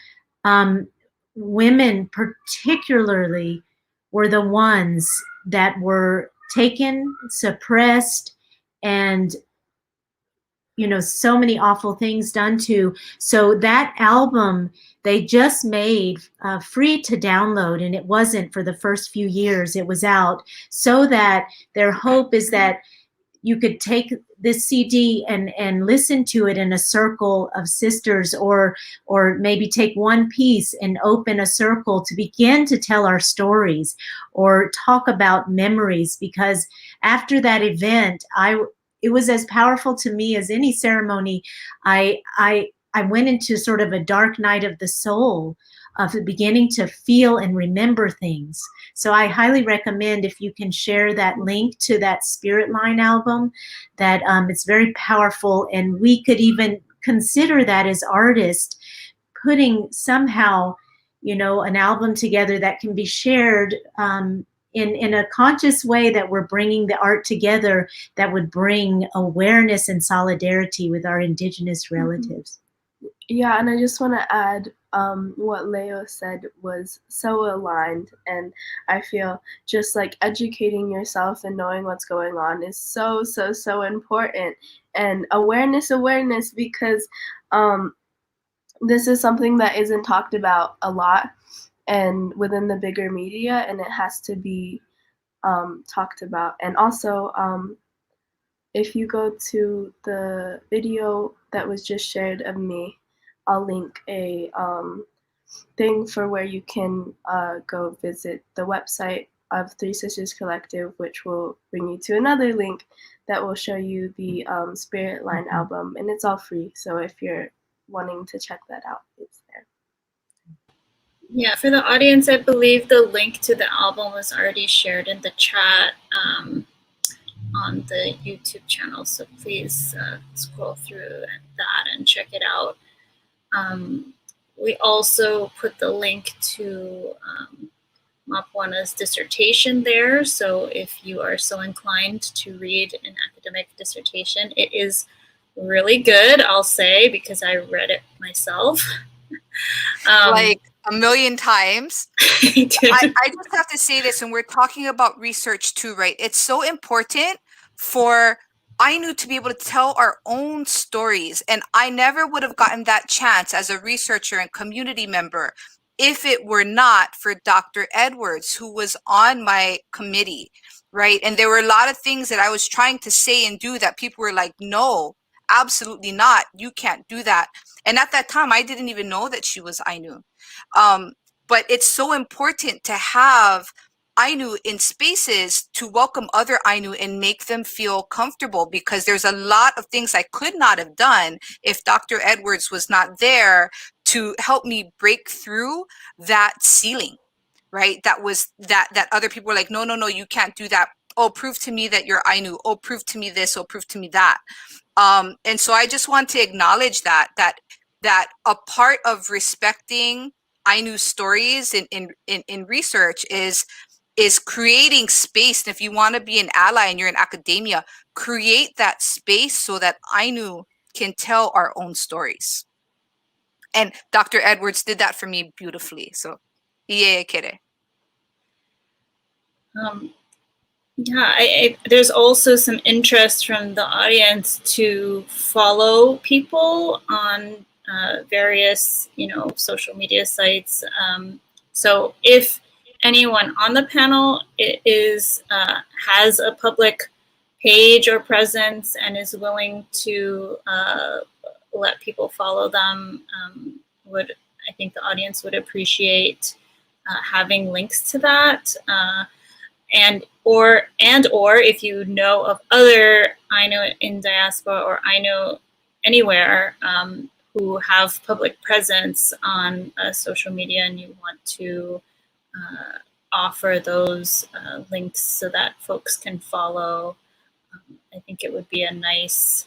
Women particularly were the ones that were taken, suppressed, and you know, so many awful things done to. So that album they just made free to download, and it wasn't for the first few years it was out, so that their hope is that you could take this CD and listen to it in a circle of sisters, or maybe take one piece and open a circle to begin to tell our stories or talk about memories. Because after that event, it was as powerful to me as any ceremony. I went into sort of a dark night of the soul of beginning to feel and remember things. So I highly recommend, if you can share that link to that Spirit Line album, that it's very powerful. And we could even consider that as artists, putting somehow, you know, an album together that can be shared in a conscious way, that we're bringing the art together that would bring awareness and solidarity with our indigenous relatives. Yeah, and I just want to add, what Leo said was so aligned, and I feel just like educating yourself and knowing what's going on is so important, and awareness because this is something that isn't talked about a lot and within the bigger media, and it has to be talked about. And also, if you go to the video that was just shared of me, I'll link a thing for where you can go visit the website of Three Sisters Collective, which will bring you to another link that will show you the Spirit Line album, and it's all free. So if you're wanting to check that out, it's there. Yeah, for the audience, I believe the link to the album was already shared in the chat on the YouTube channel. So please scroll through that and check it out. We also put the link to Māpuana's dissertation there. So if you are so inclined to read an academic dissertation, it is really good, I'll say, because I read it myself. Like a million times. I just have to say this, and we're talking about research too, right? It's so important for Ainu to be able to tell our own stories. And I never would have gotten that chance as a researcher and community member if it were not for Dr. Edwards, who was on my committee, right? And there were a lot of things that I was trying to say and do that people were like, no, absolutely not. You can't do that. And at that time, I didn't even know that she was Ainu. But it's so important to have Ainu in spaces to welcome other Ainu and make them feel comfortable, because there's a lot of things I could not have done if Dr. Edwards was not there to help me break through that ceiling, right? That other people were like, no, you can't do that. Oh, prove to me that you're Ainu. Oh, prove to me this. Oh, prove to me that. And so I just want to acknowledge that a part of respecting Ainu stories in research is creating space. And if you want to be an ally and you're in academia, create that space so that Ainu can tell our own stories. And Dr. Edwards did that for me beautifully. So, iye kere. Yeah, there's also some interest from the audience to follow people on various, social media sites. So if anyone on the panel has a public page or presence and is willing to let people follow them, I think the audience would appreciate having links to that. And or if you know of other Ainu in diaspora or Ainu anywhere who have public presence on social media, and you want to offer those links so that folks can follow, I think it would be a nice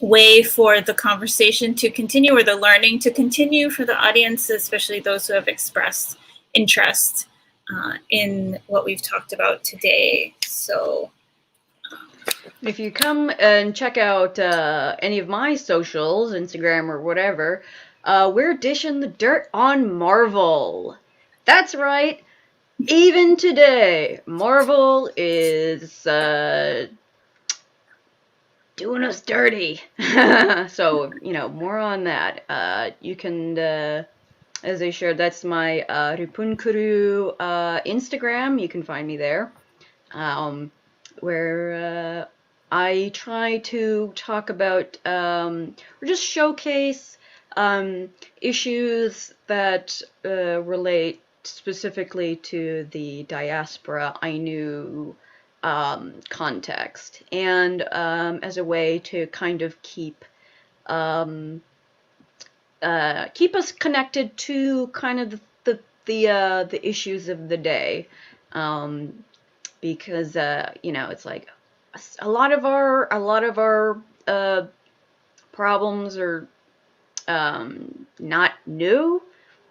way for the conversation to continue, or the learning to continue for the audience, especially those who have expressed interest in what we've talked about today. So if you come and check out any of my socials, Instagram or whatever, we're dishing the dirt on Marvel. That's right. Even today, Marvel is doing us dirty. So, more on that. You can... as I shared, that's my Repunkuru Instagram. You can find me there, where I try to talk about or just showcase issues that relate specifically to the diaspora Ainu context, and as a way to kind of keep us connected to kind of the issues of the day, because it's like a lot of our problems are not new,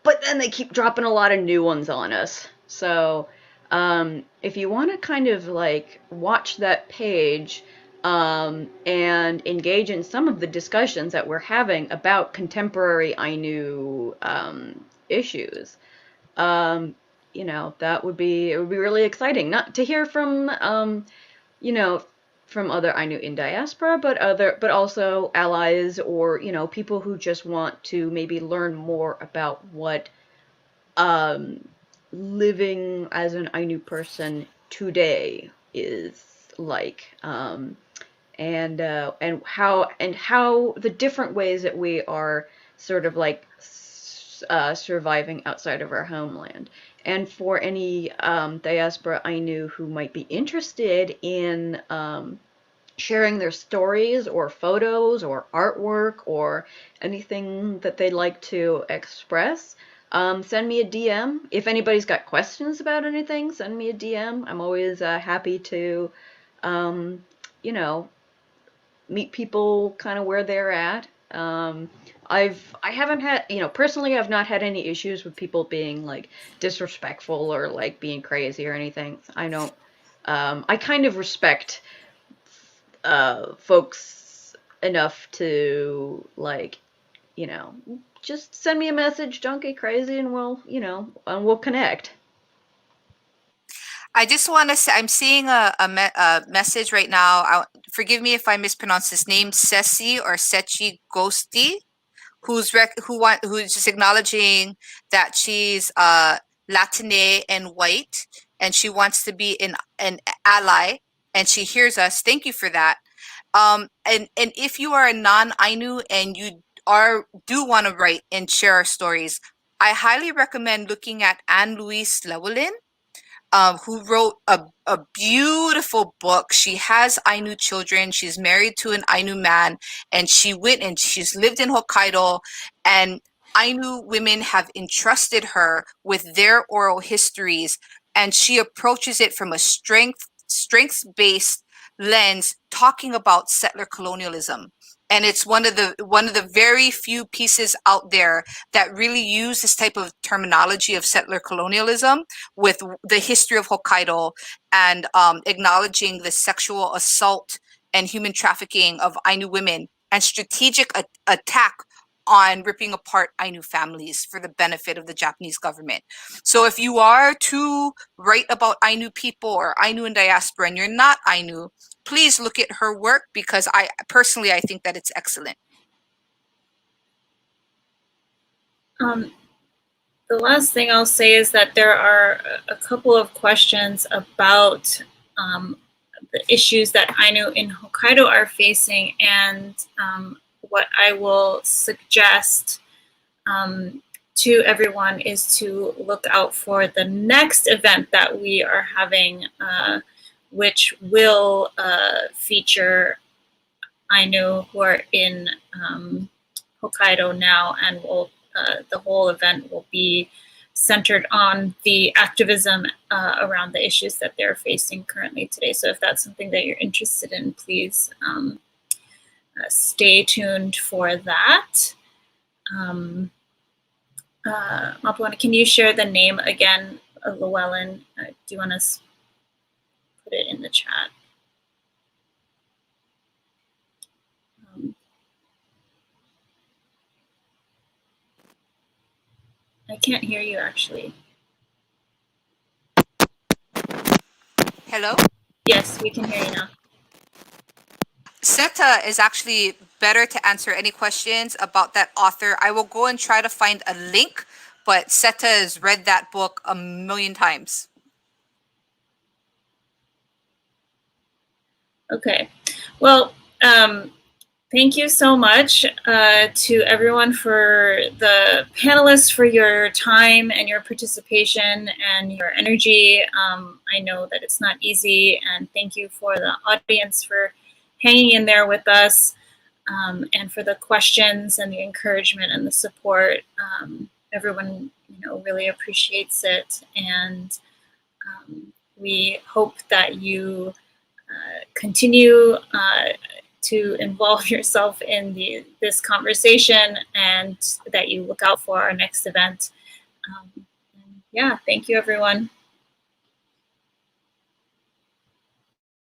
but then they keep dropping a lot of new ones on us. So if you want to kind of like watch that page, and engage in some of the discussions that we're having about contemporary Ainu issues. You know, it would be really exciting, not to hear from, you know, from other Ainu in diaspora, but also allies, or, you know, people who just want to maybe learn more about what living as an Ainu person today is like, and how the different ways that we are sort of like surviving outside of our homeland. And for any diaspora Ainu who might be interested in sharing their stories or photos or artwork or anything that they'd like to express, send me a DM. If anybody's got questions about anything, send me a DM. I'm always happy to, you know, meet people kind of where they're at. I haven't had, you know, personally, I've not had any issues with people being like disrespectful or like being crazy or anything. I don't, I kind of respect folks enough to, like, you know, just send me a message, don't get crazy, and we'll, you know, and we'll connect. I just want to say, I'm seeing a message right now. Forgive me if I mispronounce his name, Sesi or Sechi Ghosty, who's just acknowledging that she's Latine and white, and she wants to be an ally, and she hears us. Thank you for that. And if you are a non-Ainu and you do want to write and share our stories, I highly recommend looking at Louise Slavoline, who wrote a beautiful book. She has Ainu children. She's married to an Ainu man, and she went and she's lived in Hokkaido, and Ainu women have entrusted her with their oral histories, and she approaches it from a strengths-based lens, talking about settler colonialism. And it's one of the very few pieces out there that really use this type of terminology of settler colonialism with the history of Hokkaido, and acknowledging the sexual assault and human trafficking of Ainu women, and strategic attack on ripping apart Ainu families for the benefit of the Japanese government. So if you are to write about Ainu people or Ainu in diaspora and you're not Ainu, please look at her work, because I think that it's excellent. The last thing I'll say is that there are a couple of questions about the issues that Ainu in Hokkaido are facing, and what I will suggest to everyone is to look out for the next event that we are having, which will feature Ainu who are in Hokkaido now, and will the whole event will be centered on the activism around the issues that they're facing currently today. So if that's something that you're interested in, please stay tuned for that. Māpuana, can you share the name again, Llewellyn? Do you want to put it in the chat? I can't hear you, actually. Hello? Yes, we can hear you now. Seta is actually better to answer any questions about that author. I will go and try to find a link, but Seta has read that book a million times. Okay. Well, thank you so much to everyone, for the panelists, for your time and your participation and your energy. I know that it's not easy, and thank you for the audience for hanging in there with us, and for the questions and the encouragement and the support. Everyone, really appreciates it, and we hope that you continue to involve yourself in this conversation, and that you look out for our next event. Yeah, thank you, everyone.